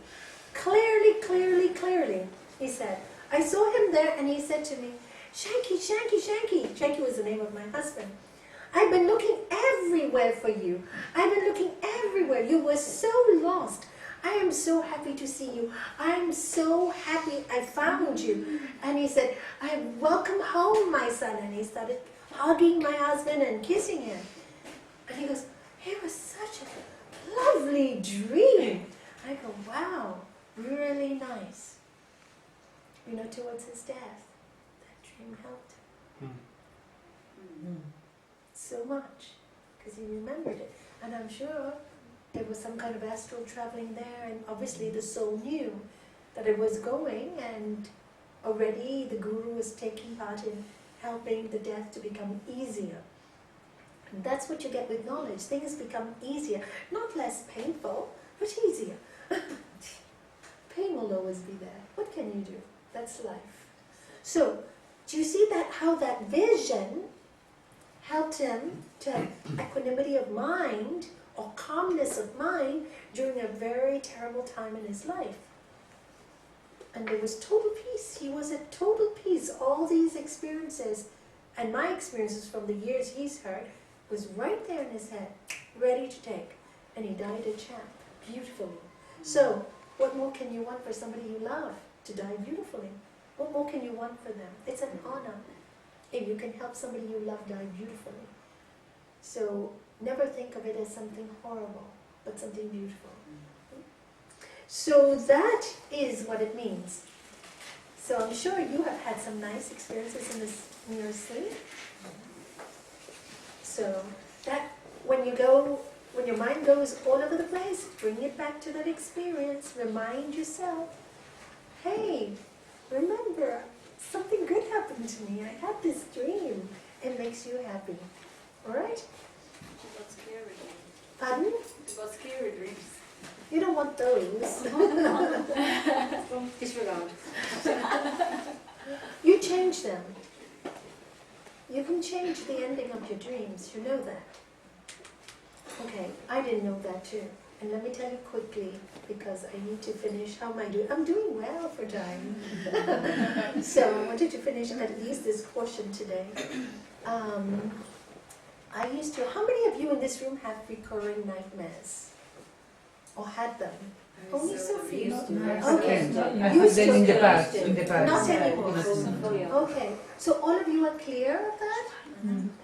he said. I saw him there and he said to me, Shanky. Shanky was the name of my husband. I've been looking everywhere for you. I've been looking everywhere. You were so lost. I am so happy to see you. I'm so happy I found you. And he said, welcome home, my son. And he started hugging my husband and kissing him. And he goes, it was such a lovely dream. I go, wow, really nice. You know, towards his death, that dream helped him so much because he remembered it. And I'm sure there was some kind of astral traveling there, and obviously the soul knew that it was going, and already the Guru was taking part in helping the death to become easier. And that's what you get with knowledge. Things become easier, not less painful, but easier. Pain will always be there. What can you do? That's life. So, do you see that how that vision helped him to have equanimity of mind or calmness of mind during a very terrible time in his life? And there was total peace. He was at total peace. All these experiences, and my experiences from the years he's heard, was right there in his head, ready to take. And he died a champ, beautifully. So, what more can you want for somebody you love to die beautifully? What more can you want for them? It's an honor if you can help somebody you love die beautifully. So, never think of it as something horrible, but something beautiful. So that is what it means. So I'm sure you have had some nice experiences in your sleep. So that when your mind goes all over the place, bring it back to that experience. Remind yourself, hey, remember, something good happened to me. I had this dream. It makes you happy. All right? It was scary. Pardon? It was scary dreams. You don't want those. Disregard. You change them. You can change the ending of your dreams. You know that. Okay, I didn't know that too. And let me tell you quickly, because I need to finish. How am I doing? I'm doing well for time. So I wanted to finish at least this portion today. I used to, how many of you in this room have recurring nightmares? Or had them? Only so few. Okay. Used to. In the past. Not anymore. Yeah. Okay. So all of you are clear of that?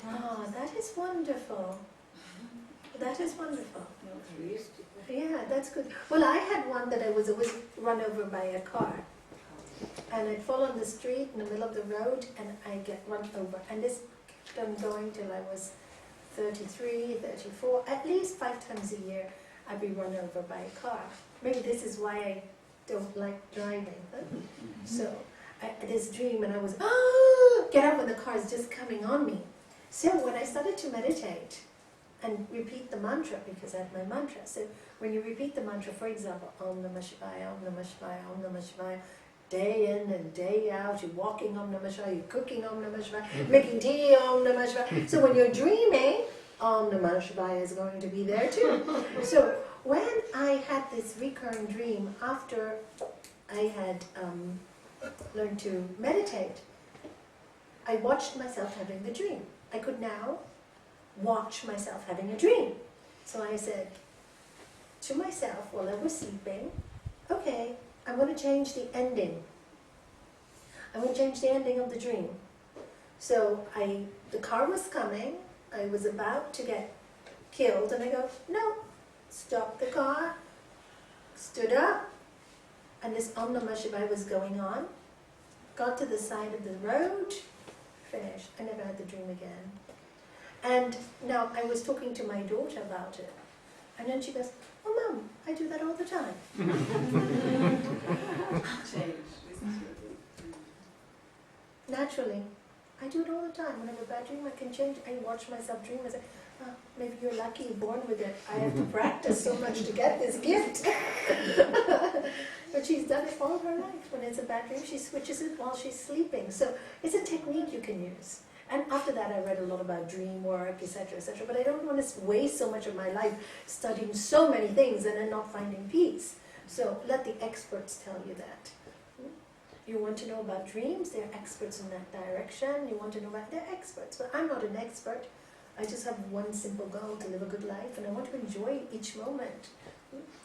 Ah, that is wonderful. That is wonderful. Yeah, that's good. Well, I had one that I was always run over by a car. And I'd fall on the street in the middle of the road and I get run over. And this kept on going till I was 33, 34, at least 5 times a year. I'd be run over by a car. Maybe this is why I don't like driving. Huh? So, this dream and I was, get up when the car is just coming on me. So when I started to meditate and repeat the mantra, because I had my mantra, so when you repeat the mantra, for example, Om Namah Shivaya, Om Namah Shivaya, Om Namah Shivaya, day in and day out, you're walking Om Namah Shivaya, you're cooking Om Namah Shivaya, making tea Om Namah Shivaya. So when you're dreaming, Om Namah Shivaya is going to be there too. So when I had this recurring dream after I had learned to meditate, I watched myself having the dream. I could now watch myself having a dream. So I said to myself while I was sleeping, okay, I'm going to change the ending. I'm going to change the ending of the dream. So the car was coming, I was about to get killed, and I go, no, stop the car, stood up, and this Om Namah Shivaya was going on, got to the side of the road, finished. I never had the dream again. And now I was talking to my daughter about it, and then she goes, oh Mum, I do that all the time. Naturally. I do it all the time. When I have a bad dream, I can change. I watch myself dream. I say, oh, maybe you're lucky, you're born with it. I have to practice so much to get this gift. But she's done it all her life. When it's a bad dream, she switches it while she's sleeping. So it's a technique you can use. And after that, I read a lot about dream work, etc., etc. But I don't want to waste so much of my life studying so many things and then not finding peace. So let the experts tell you that. You want to know about dreams, they're experts in that direction. You want to know about, they're experts. But I'm not an expert. I just have one simple goal, to live a good life, and I want to enjoy each moment.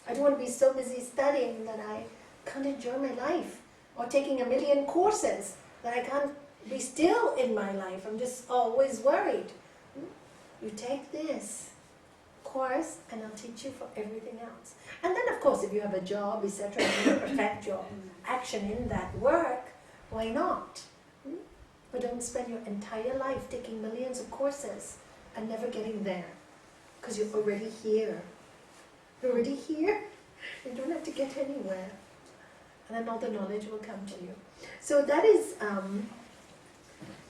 I don't want to be so busy studying that I can't enjoy my life, or taking 1 million courses that I can't be still in my life. I'm just always worried. You take this course and I'll teach you for everything else. And then of course if you have a job, etc., and you perfect your action in that work, why not? But don't spend your entire life taking millions of courses and never getting there, because you're already here. You're already here. You don't have to get anywhere. And then all the knowledge will come to you. So that is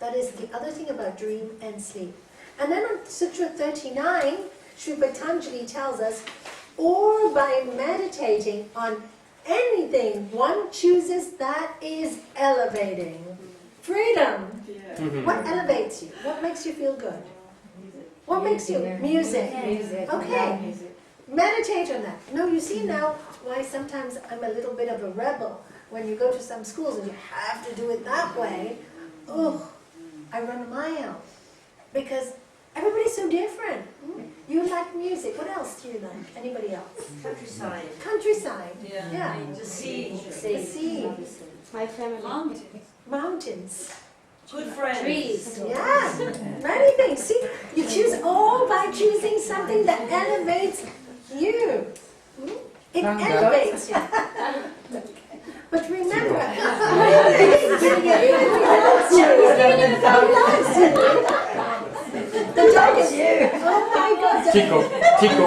the other thing about dream and sleep. And then on Sutra 39, Sri Patanjali tells us, or by meditating on anything one chooses that is elevating. Freedom. What elevates you? What makes you feel good? What makes you? Music. Okay. Meditate on that. No, you see now why sometimes I'm a little bit of a rebel. When you go to some schools and you have to do it that way, oh, I run a mile. Because everybody's so different. You like music. What else do you like? Anybody else? Countryside. Countryside. Yeah. The sea. The sea. My family. Mountains. Good friends. Trees. Yeah. Many things. See, you choose all by choosing something that elevates you. It elevates you. But remember, the dog is you. Oh my God. Chico,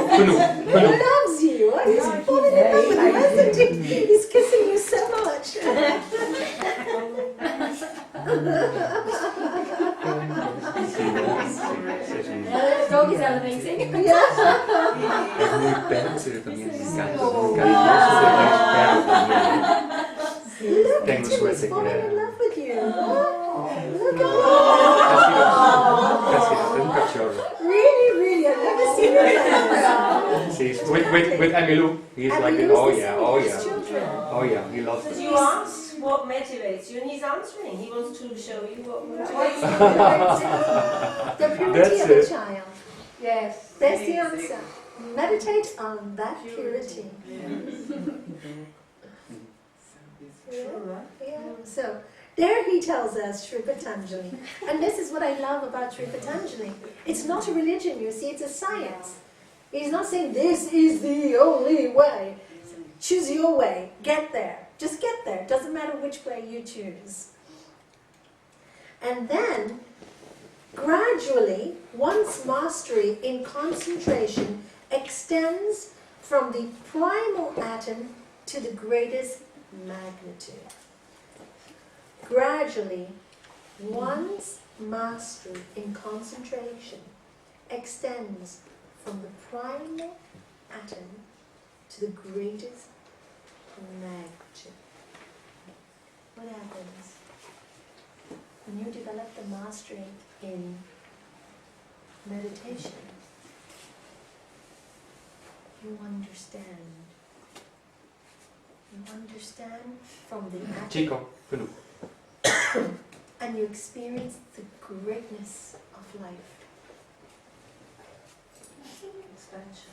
Punu. He loves you. He's falling in love with you, isn't he? He's kissing you so much. The dog is amazing. Muy perro, también me encanta. Look at Tengo him, suerte he's con falling él. in love with you. Oh, look Casi at un cachorro. him. Really, I've never seen him like that. See, with Emilu, he's And like, he oh used to yeah, sing oh with his yeah. children. Oh yeah, he loves Because it. you ask what motivates you, and he's answering. He wants to show you what motivates you. The purity That's of a it. child. Yes. That's the answer. Meditate on that purity. Yeah. So, there he tells us, Sri Patanjali. And this is what I love about Sri Patanjali. It's not a religion, you see, it's a science. He's not saying this is the only way. Choose your way. Get there. Just get there. Doesn't matter which way you choose. And then, gradually, one's mastery in concentration extends from the primal atom to the greatest magnitude. Gradually, one's mastery in concentration extends from the primal atom to the greatest magnitude. What happens when you develop the mastery in meditation? You understand You understand from the act, Chico, genoeg. and you experience the greatness of life. Expansion.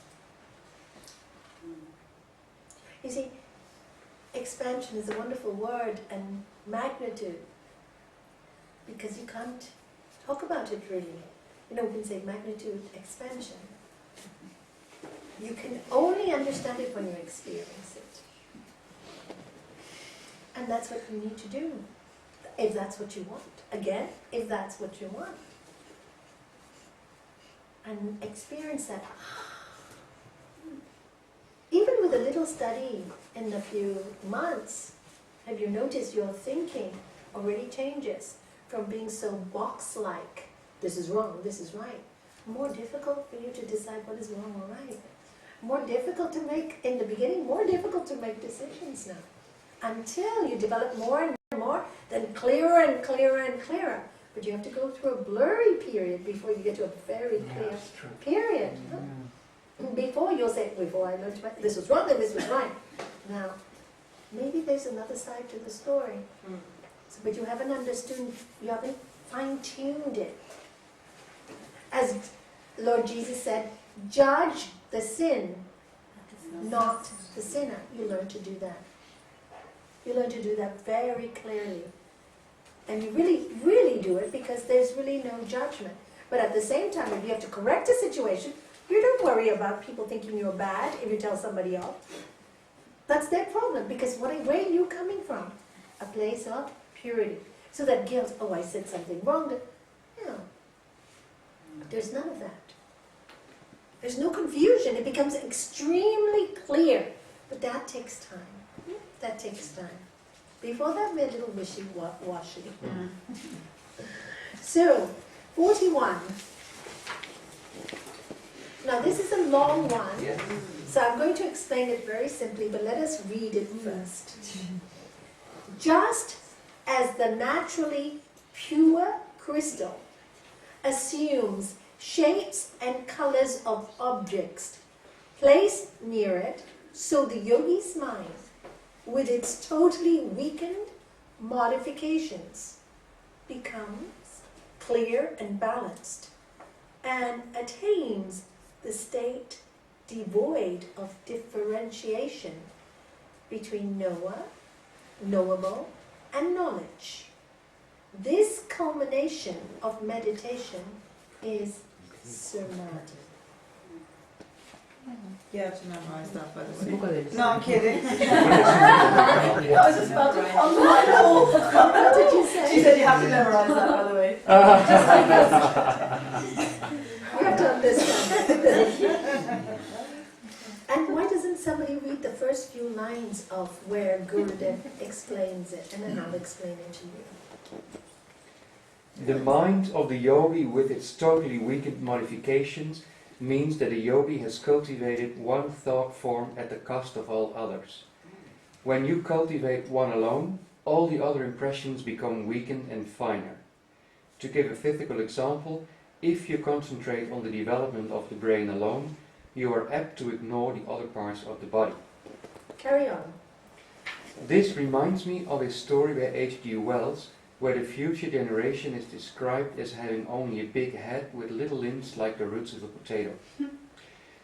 You see, expansion is a wonderful word, and magnitude, because you can't talk about it really. You know, we can say magnitude, expansion. You can only understand it when you experience it. And that's what you need to do, if that's what you want. Again, if that's what you want. And experience that. Even with a little study in a few months, have you noticed your thinking already changes from being so box-like, this is wrong, this is right, more difficult for you to decide what is wrong or right. More difficult to make, in the beginning, more difficult to make decisions now. Until you develop more and more, then clearer and clearer and clearer. But you have to go through a blurry period before you get to a very clear period. Before you'll say, before I learned this was wrong and this was right. Now, maybe there's another side to the story. So, but you haven't understood, you haven't fine-tuned it. As Lord Jesus said, judge the sin, not the sinner. You learn to do that. You learn to do that very clearly. And you really, really do it because there's really no judgment. But at the same time, if you have to correct a situation, you don't worry about people thinking you're bad if you tell somebody else. That's their problem, because where are you coming from? A place of purity. So that guilt, oh, I said something wrong. No. There's none of that. There's no confusion. It becomes extremely clear. But that takes time. That takes time. Before that, we're a little wishy-washy. So, 41. Now this is a long one, so I'm going to explain it very simply, but let us read it first. Just as the naturally pure crystal assumes shapes and colors of objects placed near it, so the yogi's mind, with its totally weakened modifications, becomes clear and balanced, and attains the state devoid of differentiation between knower, knowable, and knowledge. This culmination of meditation is samadhi. You have to memorize that, by the way. No, I'm kidding. I was just about to come to my hole. What did you say? She said you have to memorize that, by the way. You have to understand. And why doesn't somebody read the first few lines of where Gurudev explains it, and then I'll explain it to you. The mind of the yogi with its totally weakened modifications means that a yogi has cultivated one thought form at the cost of all others. When you cultivate one alone, all the other impressions become weakened and finer. To give a physical example, if you concentrate on the development of the brain alone, you are apt to ignore the other parts of the body. Carry on. This reminds me of a story by H.G. Wells, where the future generation is described as having only a big head with little limbs like the roots of a potato.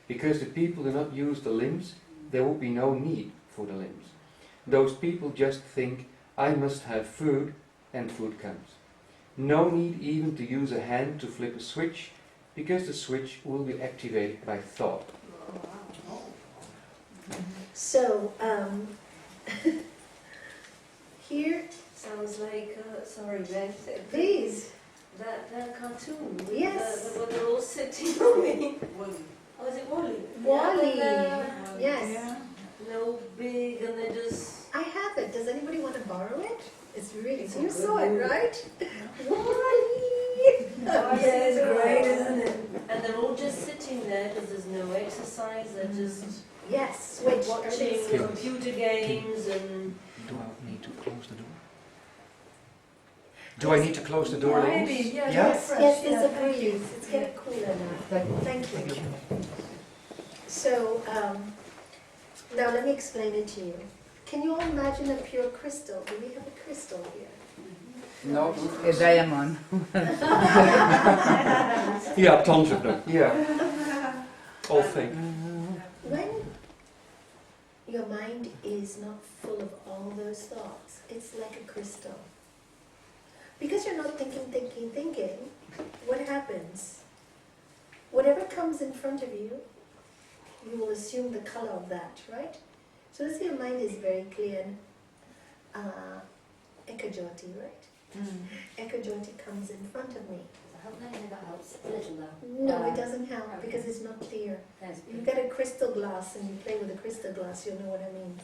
Because the people do not use the limbs, there would be no need for the limbs. Those people just think, I must have food, and food comes. No need even to use a hand to flip a switch, because the switch will be activated by thought. So, here, Sounds like, sorry, man. please. That cartoon. Yes. Where they're all sitting on me. Oh, is it Wally? Wally. Yeah, Yes. Yeah. no big, and they just. I have it. Does anybody want to borrow it? It's really, It's a you good saw it, movie. right? Wally! Oh, yeah, it's great, isn't it? And they're all just sitting there because there's no exercise. They're just Yes, switch. watching computer games and. Do I need to close the door? Do I need to close the door? Maybe, Ladies? yeah. Yes, yes, it's a thank you. breeze. It's getting cooler now. Thank you. So, now let me explain it to you. Can you all imagine a pure crystal? Do we have a crystal here? No. A diamond. Ja, tons of them. Yeah. All fake. When your mind is not full of all those thoughts, it's like a crystal. Because you're not thinking, what happens? Whatever comes in front of you, you will assume the color of that, right? So let's say your mind is very clear. Ekajoti, right? Ekajoti comes in front of me. I hope that helps a little though. No, it doesn't help because it's not clear. You get a crystal glass and you play with a crystal glass, you'll know what I mean.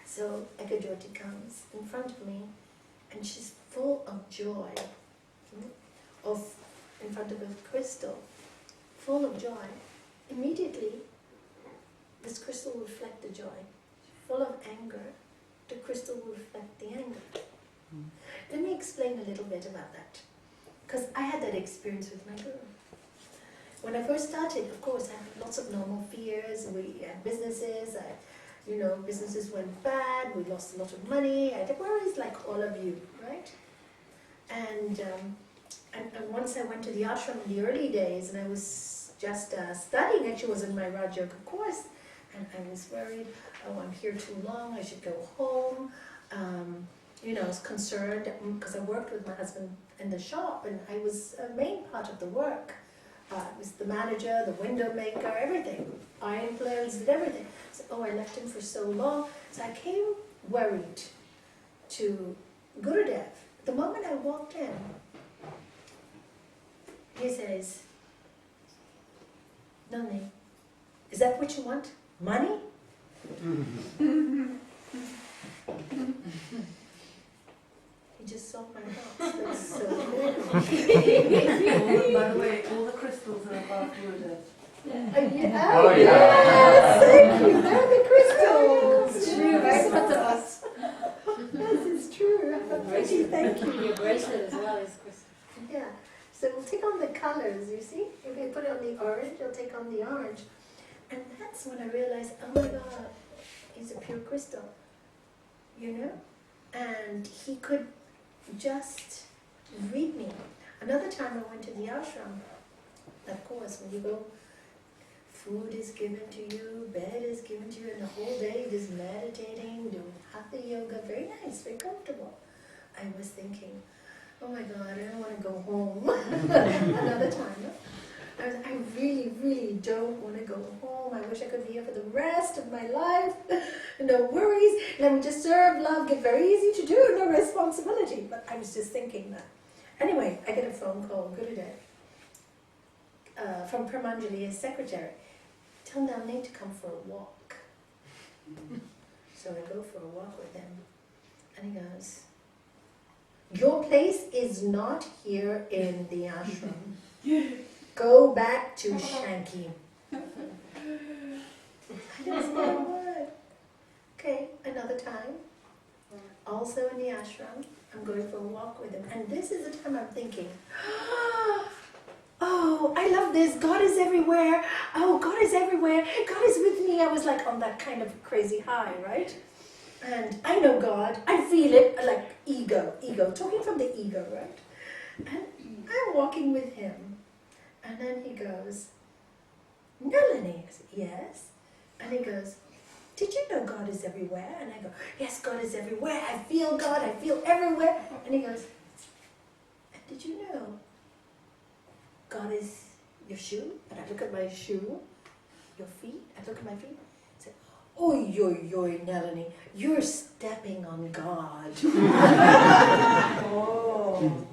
So Ekajoti comes in front of me and she's full of joy, in front of a crystal, full of joy. Immediately, this crystal will reflect the joy. Full of anger, the crystal will reflect the anger. Let me explain a little bit about that. Because I had that experience with my guru. When I first started, of course, I had lots of normal fears. We had businesses. Businesses went bad. We lost a lot of money. I had worries like all of you, right? And once I went to the ashram in the early days, and I was just studying. Actually, was in my Raj Yoga course, and I was worried. Oh, I'm here too long. I should go home. I was concerned because I worked with my husband in the shop, and I was a main part of the work. I was the manager, the window maker, everything. Iron plates, did everything. So, I left him for so long. So I came worried to Gurudev. The moment I walked in, he says, Nalanie, is that what you want? Money? He just saw my thoughts. That's so good. By the way, all the crystals are above Gurudev. Yeah. Oh, yeah. Yes, thank you. They're the crystals. True, right? Front of us. Yes, it's true. Thank you. Your bracelet as well is crystal. Yeah. So we'll take on the colors, you see? If you put it on the orange, you'll take on the orange. And that's when I realized, oh my God, he's a pure crystal. And he could just read me. Another time I went to the ashram. Of course, when you go, food is given to you, bed is given to you, and the whole day just meditating, doing hatha yoga, very nice, very comfortable. I was thinking, oh my God, I don't want to go home. Another time, I really, really don't want to go home. I wish I could be here for the rest of my life. No worries. Let me just serve, love, get very easy to do, no responsibility. But I was just thinking that. Anyway, I get a phone call, Gurudev, from Pramanjali, his secretary. Tell Nalanie to come for a walk. So I go for a walk with him. And he goes, your place is not here in the ashram. Go back to Shanky. I didn't say a word. Okay, another time. Also in the ashram, I'm going for a walk with him. And this is the time I'm thinking, oh, I love this. God is everywhere. Oh, God is everywhere. God is with me. I was like on that kind of crazy high, right? And I know God. I feel it, like ego, talking from the ego, right? And I'm walking with him. And then he goes, Nalanie. I said, yes. And he goes, did you know God is everywhere? And I go, yes, God is everywhere. I feel God. I feel everywhere. And he goes, and did you know God is your shoe? And I look at my shoe, your feet. I look at my feet. I say, oi, oi, oi, Nalanie, you're stepping on God. Oh.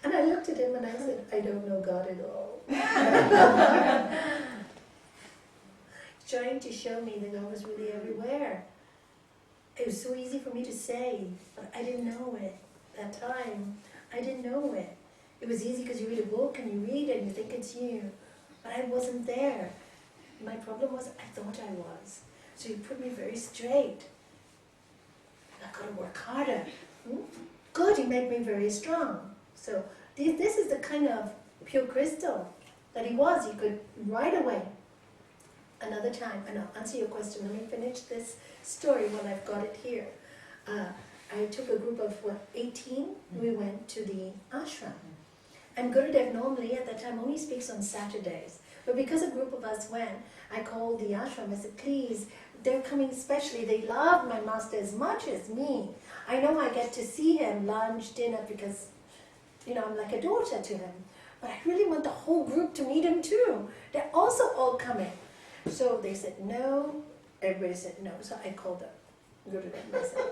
And I looked at him and I said, I don't know God at all. Trying to show me that God was really everywhere. It was so easy for me to say, but I didn't know it that time. I didn't know it. It was easy because you read a book and you read it and you think it's you. But I wasn't there. My problem was I thought I was. So you put me very straight. I've got to work harder. Good, he made me very strong. So this is the kind of pure crystal that he was. He could right away another time, and I'll answer your question. Let me finish this story while I've got it here. I took a group of 18. We went to the ashram. And Gurudev normally at that time only speaks on Saturdays. But because a group of us went, I called the ashram. I said, please, they're coming specially. They love my master as much as me. I know I get to see him lunch, dinner, because, I'm like a daughter to him. But I really want the whole group to meet him too. They're also all coming. So they said no. Everybody said no. So I called up Gurudev and I said,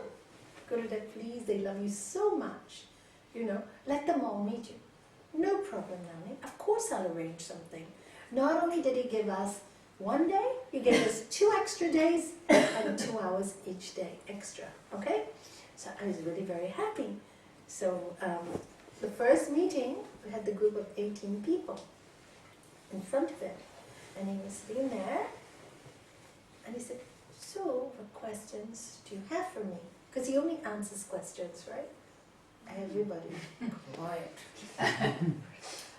Gurudev, please, they love you so much. Let them all meet you. No problem, Nalanie. Of course I'll arrange something. Not only did he give us 1 day, he gave us 2 extra days and 2 hours each day extra. Okay? So I was really very happy. So the first meeting, we had the group of 18 people in front of it. And he was sitting there, and he said, so what questions do you have for me? Because he only answers questions, right? Everybody quiet.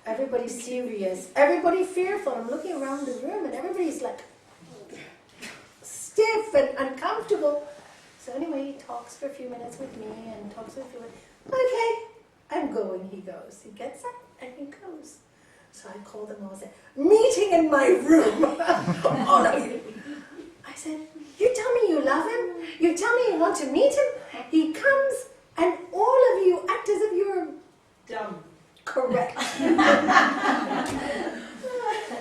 Everybody's serious. Everybody fearful. I'm looking around the room and everybody's like stiff and uncomfortable. So anyway, he talks for a few minutes with me and talks for a few minutes. Okay, I'm going, he goes. He gets up and he goes. So I called them all and said, meeting in my room. All of you. I said, you tell me you love him? You tell me you want to meet him? He comes and all of you act as if you're Dumb. correct.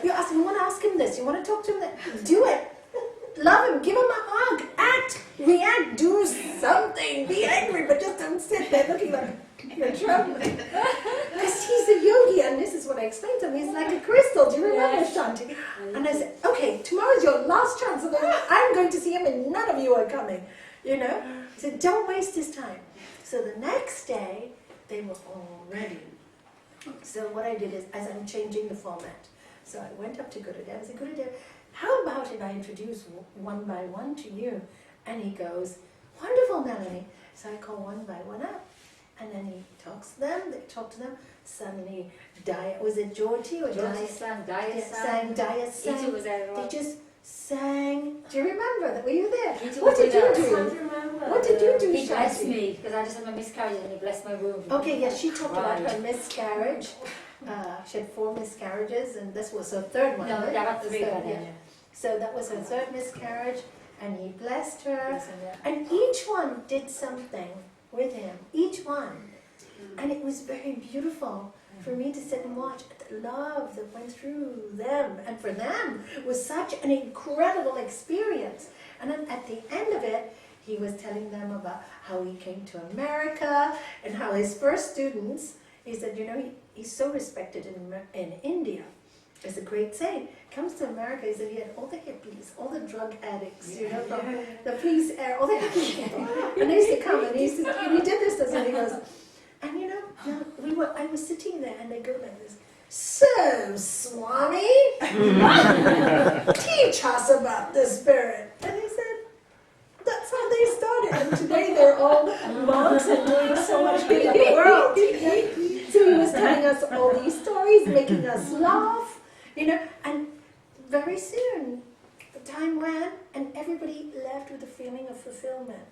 You want to ask him this, you want to talk to him that, do it. Love him, give him a hug, act, react, do something, be angry, but just don't sit there looking like you're trembling. Because he's a yogi, and this is what I explained to him, he's like a crystal, do you remember, Shanti? And I said, okay, tomorrow's your last chance, and I'm going to see him and none of you are coming, I said, don't waste his time. So the next day, they were all ready. So what I did is, as I'm changing the format, so I went up to Gurudev, I said, Gurudev, how about if I introduce one by one to you? And he goes, wonderful, Nalanie. So I call one by one up, and then he talks to them, they talk to them, suddenly, was it Jyoti or Jyoti sang, Daya sang. Daya sang, Gita was there. they just sang. Do you remember that? Were you there? Gita What was did you with us. do? What did you do, He blessed Shanti? me because I just had my miscarriage and he blessed my womb. Okay, yes, she talked about Right. her miscarriage. She had 4 miscarriages, and this was her 3rd one. No, right? I got 3 by Yeah. then. So that was her 3rd miscarriage, and he blessed her. Yes, and yeah. And each one did something with him, each one. And it was very beautiful for me to sit and watch the love that went through them. And for them, it was such an incredible experience. And then at the end of it, he was telling them about how he came to America and how his first students, he said, he's so respected in India. It's a great saying. Comes to America, he said he had all the hippies, all the drug addicts, from the police air, all the hippie people. And they used to come and he did this, and he goes, and I was sitting there and they go like this, so Swami, teach us about the spirit. And he said, that's how they started. And today they're all monks and doing so much good in the world. So he was telling us all these stories, making us laugh, and very soon the time went and everybody left with a feeling of fulfillment.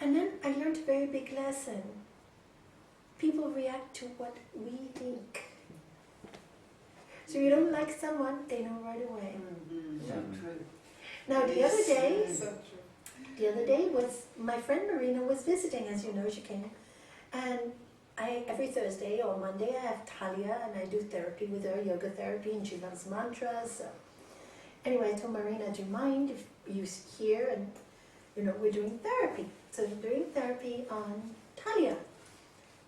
And then I learned a very big lesson. People react to what we think. So you don't like someone, they know right away. So true. Now the other day was, my friend Marina was visiting, as you know, she came. And every Thursday or Monday I have Talia and I do therapy with her, yoga therapy, and she loves mantras. So. Anyway, I told Marina, do you mind if you here and, we're doing therapy. So we're doing therapy on Talia.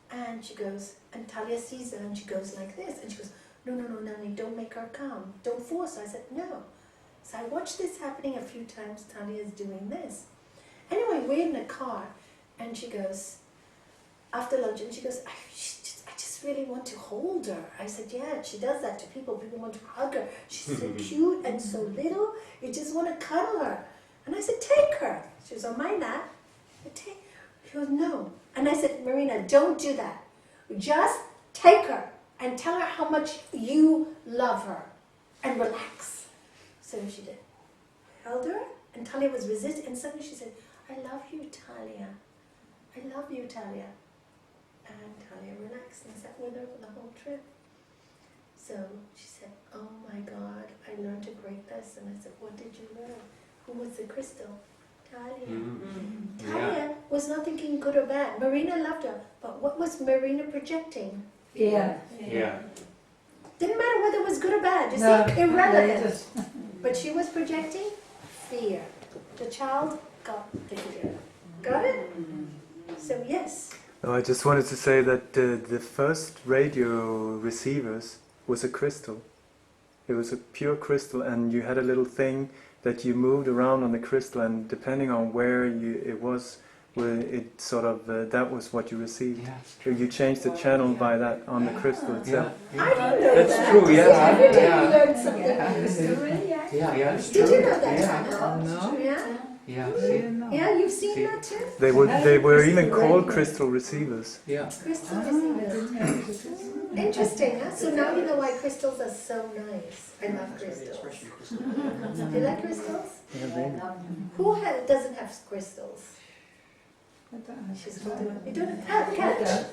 And she goes, and Talia sees her and she goes like this. And she goes, no, Nalanie, don't make her come. Don't force her. I said, no. So I watched this happening a few times. Talia is doing this. Anyway, we're in the car and she goes, after lunch, and she goes, I just really want to hold her. I said, yeah, she does that to people. People want to hug her. She's so cute and so little. You just want to cuddle her. And I said, take her. She was on my lap. She goes, no. And I said, Marina, don't do that. Just take her and tell her how much you love her and relax. So she did. Held her, and Talia was resisting, and suddenly she said, I love you, Talia. I love you, Talia. And Talia relaxed and sat with her for the whole trip. So she said, oh my God, I learned a great lesson. I said, what did you learn? Who was the crystal? Talia. Talia was not thinking good or bad. Marina loved her, but what was Marina projecting? Yeah. Didn't matter whether it was good or bad. You see, irrelevant. But she was projecting fear. The child got the fear. Got it? So yes. Oh, I just wanted to say that the first radio receivers was a crystal. It was a pure crystal, and you had a little thing that you moved around on the crystal, and depending on where it was, it sort of that was what you received. So you changed the channel by that on the crystal itself. I didn't know That's that. true, yeah. Every day Yeah. we learned something new. Yeah, it's Did true. you know that, Yeah. Hannah? No. Yeah? Yeah. Yeah, you've seen that too? They were even called crystal receivers. Yeah. Crystal receivers. Interesting, huh? So now you know why crystals are so nice. I love crystals. Do you like crystals? Who doesn't have crystals? She's holding up. You don't have catch.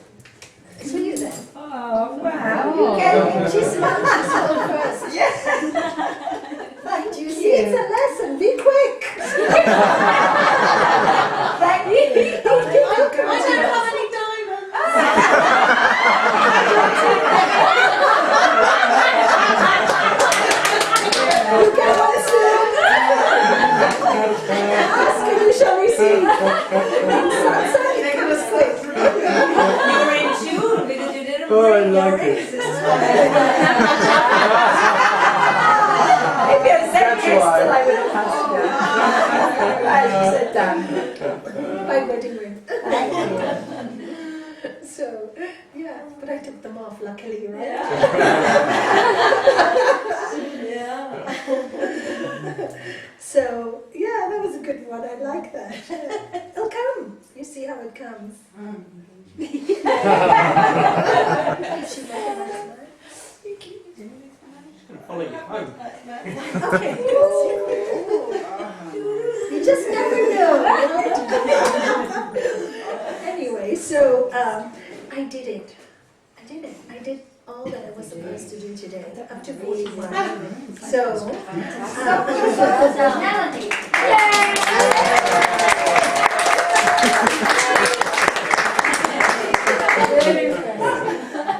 It's for you then. Oh, wow. You can. She smiled. She smiled first. Yes. Right, do you see? It's a lesson. Be quick. Thank you. Don't be welcome. I don't have any diamonds. You get one soon. Ask and you shall receive. It was quick. You're in tune because you didn't Oh, I bring your like it. rings this time. If you had said That's yes, why. still I would have passed you. As you said that. My wedding ring. Thank you. So, yeah, but I took them off, luckily, right? Yeah. So, yeah, that was a good one. I like that. It'll come. You see how it comes. She recognized mine. Follow you home. Okay. You just never know, right? Anyway, so I did it. I did all that I was supposed to do today, up to 41. So, Personality.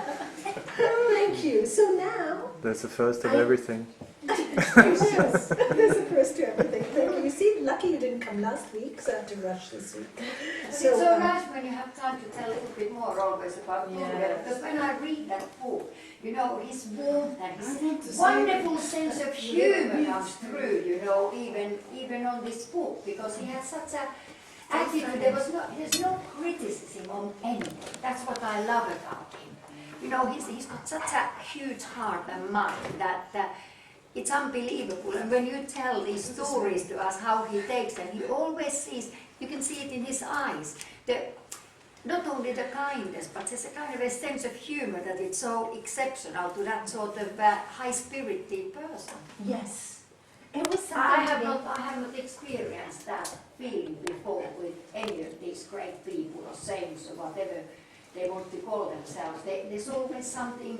thank you. So now, That's the first of everything. yes, there's a first to everything. Thank you. You see, lucky you didn't come last week, so I have to rush this week. It's so nice when you have time to tell a little bit more always about Harilela, because when I read that book, you know, his warmth and his wonderful sense of humor comes through, you know, even on this book, because he has such a attitude. There's no criticism on anything. That's what I love about him. You know, he's got such a huge heart and mind that it's unbelievable. And when you tell these stories to us, how he takes, and he always sees, you can see it in his eyes, not only the kindness, but there's a kind of a sense of humor that it's so exceptional to that sort of high-spirited person. Yes. It was I something have not experienced that feeling before with any of these great people or saints or whatever they want to call themselves. There's always something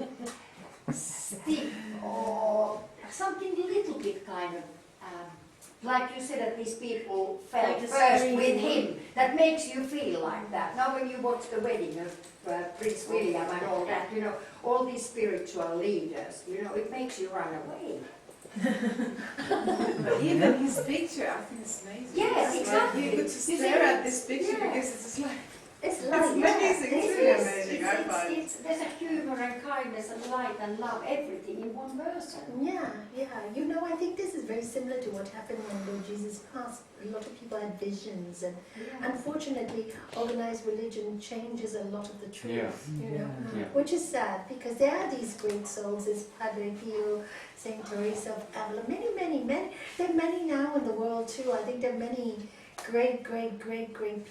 stiff or something a little bit kind of, like you said, that these people felt Like a first serene with him, that makes you feel like that. Now when you watch the wedding of Prince William and all that, you know, all these spiritual leaders, you know, it makes you run away. But even his picture, I think it's amazing. Yes, exactly. You could just stare at this picture because it's just like, It's it's light. amazing, it's really amazing, I find. There's a humor and kindness and light and love, everything in one person. Yeah. You know, I think this is very similar to what happened when Lord Jesus passed. A lot of people had visions, and unfortunately, organized religion changes a lot of the truth. Yeah. You know, Yeah. which is sad because there are these great souls, as Padre Pio, Saint Teresa of Avila, many. There are many now in the world too. I think there are many great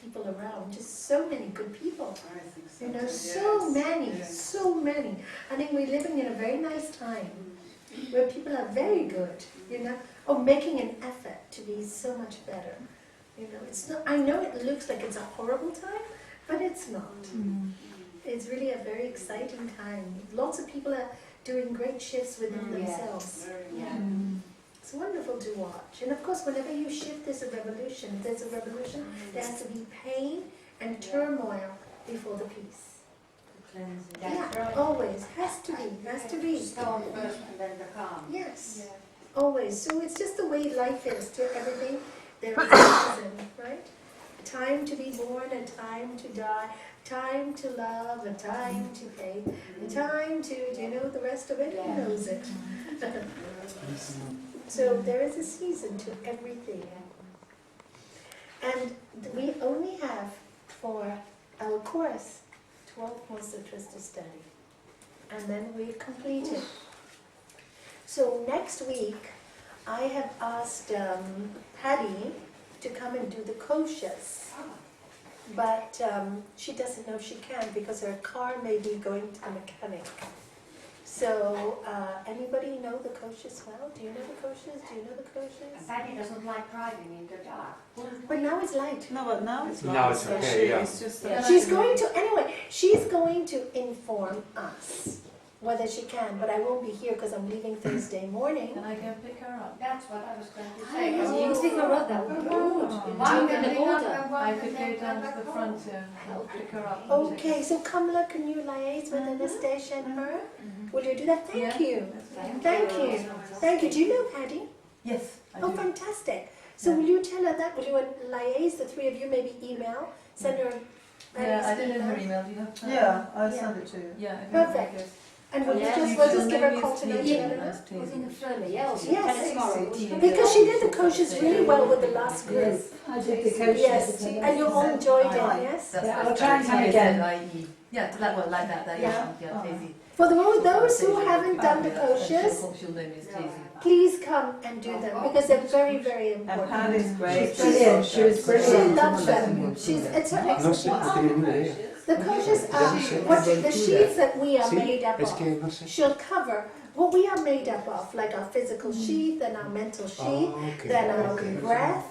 people around. Just so many good people. I think so. You know, Yes. so many. I think we're living in a very nice time where people are very good. You know, or making an effort to be so much better. You know, it's not. I know it looks like it's a horrible time, but it's not. It's really a very exciting time. Lots of people are doing great shifts within themselves. It's wonderful to watch. And of course, whenever you shift, there's a revolution. If there's a revolution, there has to be pain and turmoil before the peace. Yeah, always. Has to be. Storm first and then the calm. Yes, always. So it's just the way life is. To everything, there is a season, right? A time to be born, a time to die, time to love, a time to hate, a time to, do you know the rest of it? Who knows it? So there is a season to everything. And we only have for our course 12 more sutras to study. And then we complete it. So next week, I have asked Patty to come and do the koshas. But she doesn't know if she can because her car may be going to the mechanic. So, anybody know the koshas well? Do you know the koshas? Do you know the koshas? Patty doesn't like driving in the dark. But now it's light. No, but now it's Now it's okay, yeah. It's just that She's going to, anyway, she's going to inform us whether she can, but I won't be here because I'm leaving Thursday morning. Can I go pick her up? That's what I was going to I say. know. You can pick her up. Good. One can pick up and one I can could go take down at to the the front to help pick her up. Okay, so Kamala, can you liaise with Anastasia and her? Will you do that? Thank you. Thank you. Thank you. Do you know Patty? Yes, I Oh, do. fantastic. So will you tell her that? Will you liaise, the three of you, maybe email? Send her Yeah, I Patty's don't know her email? email. Do you have time? Yeah, I'll Yeah. send it to you. Yeah, I think Perfect. that's good. And will you Yeah, just, you we'll So just give her a maybe call it's tonight? Tuesday, let her know? that's Tuesday. Yes, Yes. tell us tomorrow. Because she did the coaches really well with the last group. Yes, I did the coaches. Yes, and you all enjoyed it, yes? Yeah, I'll try and come again. Yeah, that one, like that, Yeah. yeah, Daisy. For those who haven't done the coaches, She'll know me as Daisy. please come and do them because they're very, very And important. Patty's great. She's brilliant. She was She brilliant. loves them. It's her No sé, expertise. no tiene ninguna idea. The coaches are the sheets that we are made up Es que of. no sé. She'll cover what we are made up of, like our physical sheath and our mental sheath, Oh, okay. then our Okay. breath,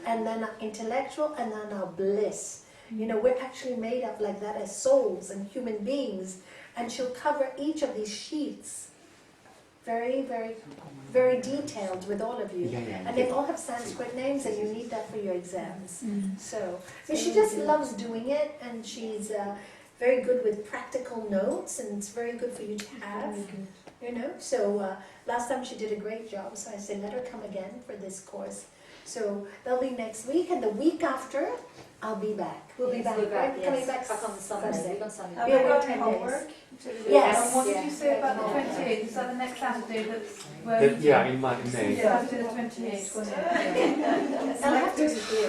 and then our intellectual, and then our bliss. You know, we're actually made up like that as souls and human beings, and she'll cover each of these sheets very, very, very detailed with all of you. Yeah, yeah. And they all have Sanskrit names, and you need that for your exams. So, but she just loves doing it, and she's very good with practical notes, and it's very good for you to have. You know, so last time she did a great job, so I said let her come again for this course. So that'll be next week, and the week after, I'll be back. We'll be back, right? Coming back on Sunday. Have Be you away got 10 homework? days. And Yes. what did you say about the 28th? Is that the next Saturday that's where we Yeah, in May. Saturday the 28th, wasn't it? I'll have to disappear.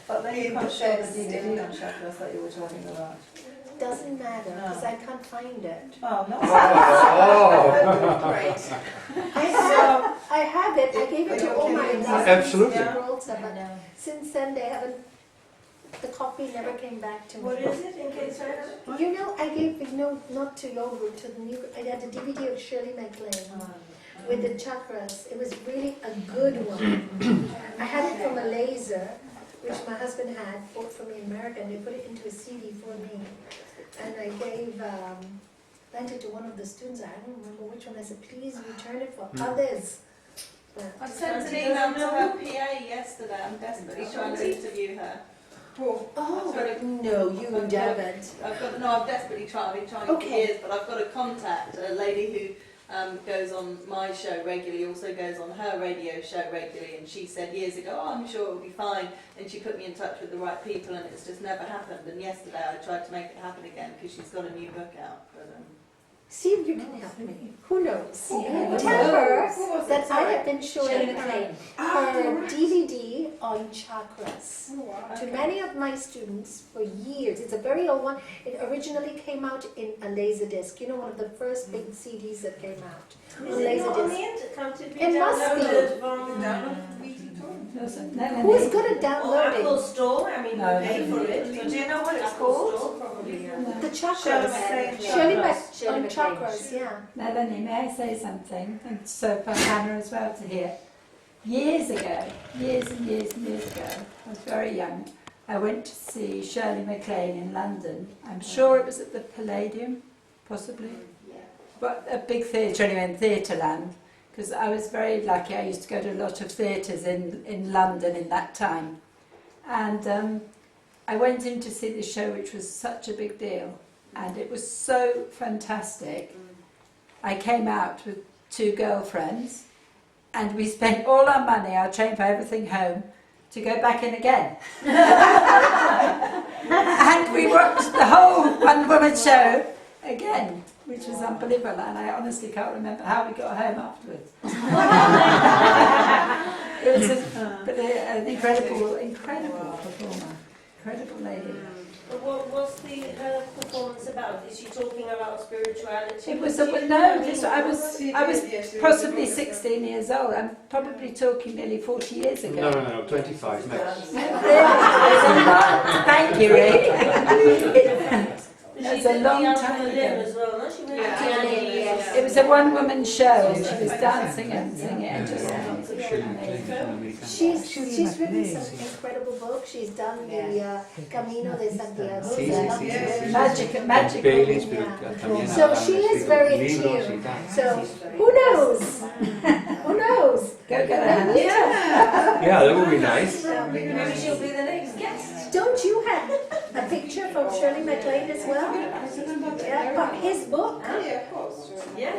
But then you can't show the DVD on chakras that you were talking about. Doesn't matter, because I can't find it. Oh, no. I have it. I gave it to all my Absolutely. girls, but since then they haven't. The copy never came back to me. What is it, in case I have it? You know, I gave not to your group, to the new group. I had a DVD of Shirley MacLaine with the chakras. It was really a good one. I had it from a laser, which my husband had bought for me in America, and they put it into a CD for me. And I lent it to one of the students. I don't remember which one. I said, please return it for others. I sent an email to her PA yesterday. I'm desperately trying to interview her. Oh, no, you haven't. I've desperately tried. I've been trying for years, but I've got to contact a lady who goes on my show regularly, also goes on her radio show regularly, and she said years ago, oh, I'm sure it'll be fine, and she put me in touch with the right people, and it's just never happened. And yesterday I tried to make it happen again because she's got a new book out. But, See if you can help me. Who knows? Tell her that I have been showing her DVD on chakras to many of my students for years. It's a very old one. It originally came out in a Laserdisc. You know, one of the first big CDs that came out. Is it not on the internet? Can't it be It must be. downloaded from Who's good at downloading? Apple Store? I mean, No, you pay for it. Do you know what it's called? Store, probably, yeah. The chakras. Shirley On MacLaine. chakras, yeah. Nalanie, may I say something? And so for Hannah as well to hear. Years ago, years and years and years ago, I was very young, I went to see Shirley MacLaine in London. I'm sure it was at the Palladium, possibly. But a big theatre, anyway, in Theatreland. Because I was very lucky, I used to go to a lot of theatres in London in that time. And I went in to see the show, which was such a big deal. And it was so fantastic. I came out with 2 girlfriends, and we spent all our money, our train fare, everything home, to go back in again. And we watched the whole one-woman show again, which was unbelievable, and I honestly can't remember how we got home afterwards. It was an incredible performer, incredible lady. But what was her performance about? Is she talking about spirituality? It was I was possibly 16 years old. I'm probably talking nearly 40 years ago. No, 25 max. Thank you, Rick. It's a long time ago. As well, no? She went to It was a one-woman show, and she was dancing and singing and just She's written some incredible books. She's done the Camino de Santiago. Magic. So she is very attuned. So who knows? Who knows? Go get her. Yeah, that would be nice. maybe she'll be the next guest. Don't you have a picture from Shirley MacLaine as well? Yeah, from his book. Yeah,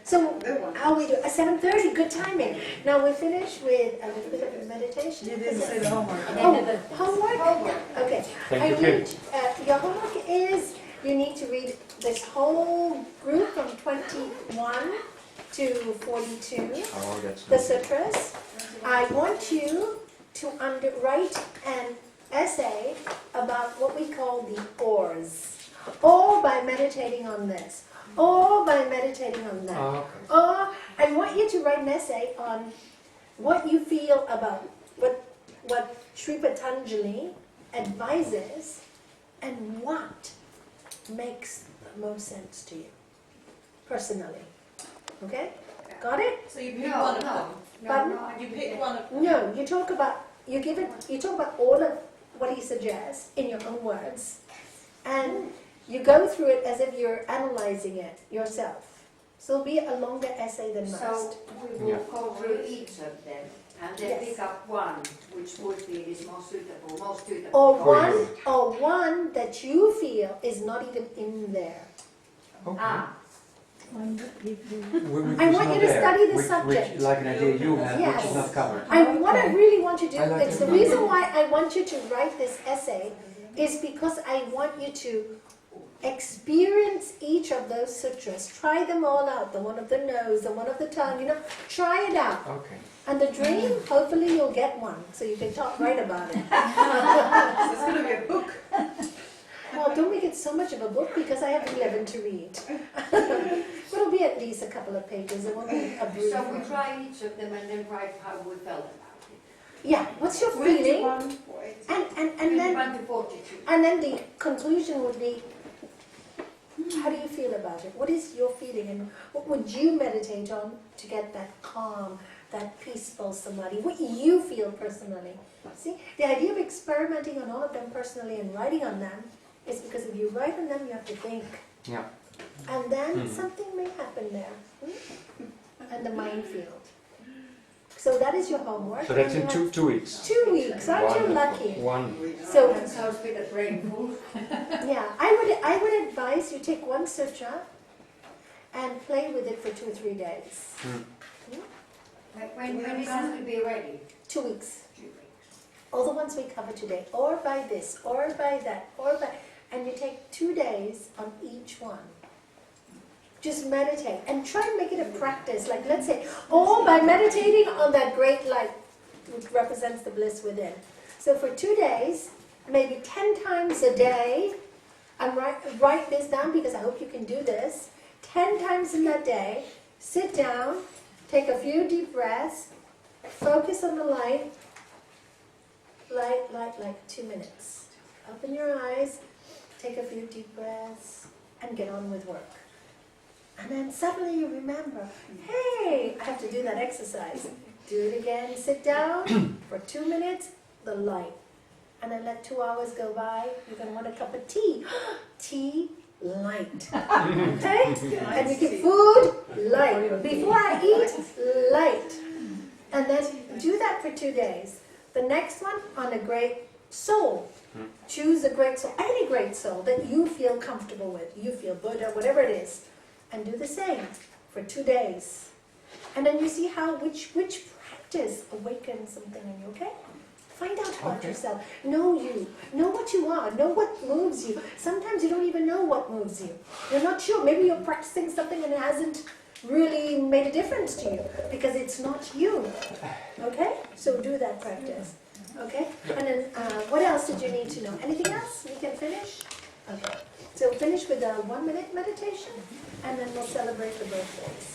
So how we do? 7:30. Good timing. Now we finish with a little bit of meditation. You didn't say the homework. Oh, homework? Okay. Thank you. Your homework is you need to read this whole group from 21 to 42, Oh, that's the nice. sutras. I want you to write an essay about what we call the ors, or by meditating on this, or by meditating on that. Oh, okay. Or I want you to write an essay on what you feel about what Sri Patanjali advises and what makes the most sense to you, personally. Okay? Got it? So you pick one of them. Pardon? You pick one of them. No, you talk about all of what he suggests in your own words, and you go through it as if you're analyzing it yourself. So it'll be a longer essay than most. So we will go through each of them and then Yes. pick up one which would be this most suitable. Or one that you feel is not even in there. Okay. I want you to study the subject. Like an idea you have, which Yes. is not covered. What I really want to do, I like it's it. the reason why I want you to write this essay is because I want you to experience each of those sutras. Try them all out, the one of the nose, the one of the tongue, try it out. Okay. And the dream, hopefully you'll get one, so you can write about it. It's going to be a book. Well, don't make it so much of a book because I have 11 to read. It'll be at least a couple of pages. It won't be a brief So we one. try each of them and then write how we felt about it. Yeah, what's your feeling? And then the conclusion would be, how do you feel about it? What is your feeling, and what would you meditate on to get that calm, that peaceful samadhi? What you feel personally. See, the idea of experimenting on all of them personally and writing on them is because if you write on them, you have to think. Yeah. And then something may happen there. And the mind field. So that is your homework. So that's and in you have 2 weeks. 2 weeks. Aren't you lucky? 1. So That sounds with a brain full. yeah, I would advise you take one sutra and play with it for 2 or 3 days. When is it to be ready? 2 weeks. All the ones we cover today, or by this, or by that, or by, and you take 2 days on each one. Just meditate and try and make it a practice. Like let's say, by meditating on that great light, which represents the bliss within. So for 2 days, maybe 10 times a day, and write this down because I hope you can do this. 10 times in that day, sit down, take a few deep breaths, focus on the light, 2 minutes. Open your eyes, take a few deep breaths, and get on with work. And then suddenly you remember, hey, I have to do that exercise. Do it again, sit down for 2 minutes, the light. And then let 2 hours go by, you're going to want a cup of tea. Tea, light. Okay? And you get food, light. Before I eat, light. And then do that for 2 days. The next one, on a great soul. Choose a great soul, any great soul that you feel comfortable with. You feel Buddha, whatever it is. And do the same for 2 days. And then you see how, which practice awakens something in you, okay? Find out about yourself. Know you. Know what you are. Know what moves you. Sometimes you don't even know what moves you. You're not sure. Maybe you're practicing something and it hasn't really made a difference to you because it's not you. Okay? So do that practice. Okay? And then what else did you need to know? Anything else? We can finish? Okay. So finish with a 1-minute meditation and then we'll celebrate the birthdays.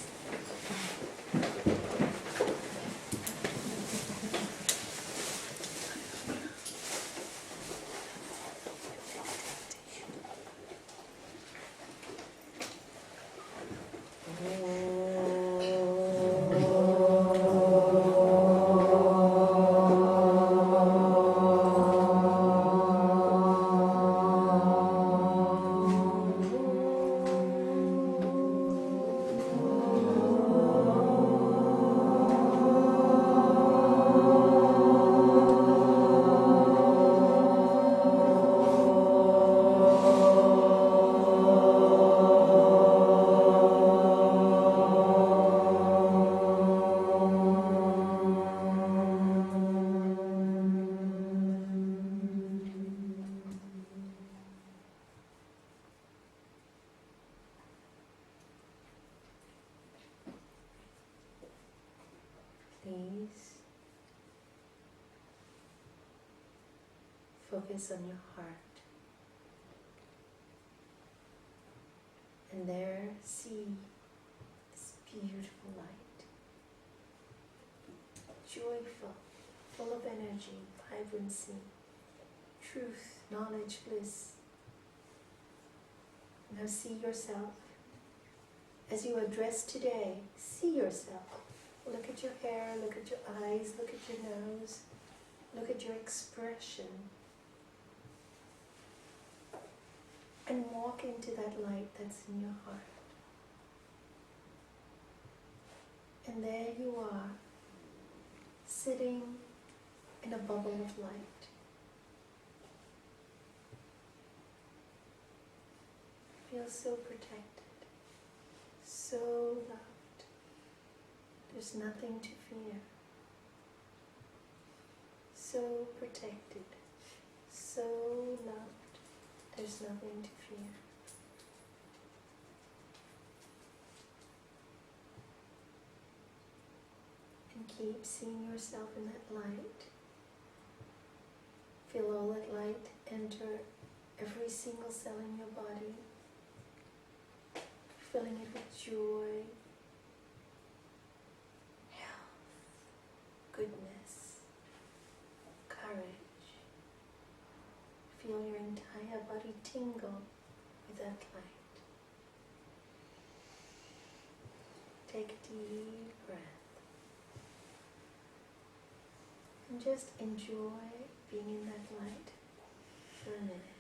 Please focus on your heart. And there see this beautiful light. Joyful, full of energy, vibrancy, truth, knowledge, bliss. Now see yourself. As you are dressed today, see yourself. Look at your hair, look at your eyes, look at your nose, look at your expression. And walk into that light that's in your heart. And there you are, sitting in a bubble of light. Feel so protected, so loved. There's nothing to fear. So protected, so loved. There's nothing to fear. And keep seeing yourself in that light. Feel all that light enter every single cell in your body, filling it with joy, goodness, courage. Feel your entire body tingle with that light. Take a deep breath. And just enjoy being in that light for a minute.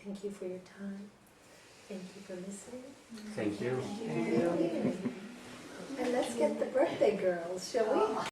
Thank you for your time. Thank you for listening. Thank you. And let's get the birthday girls, shall we?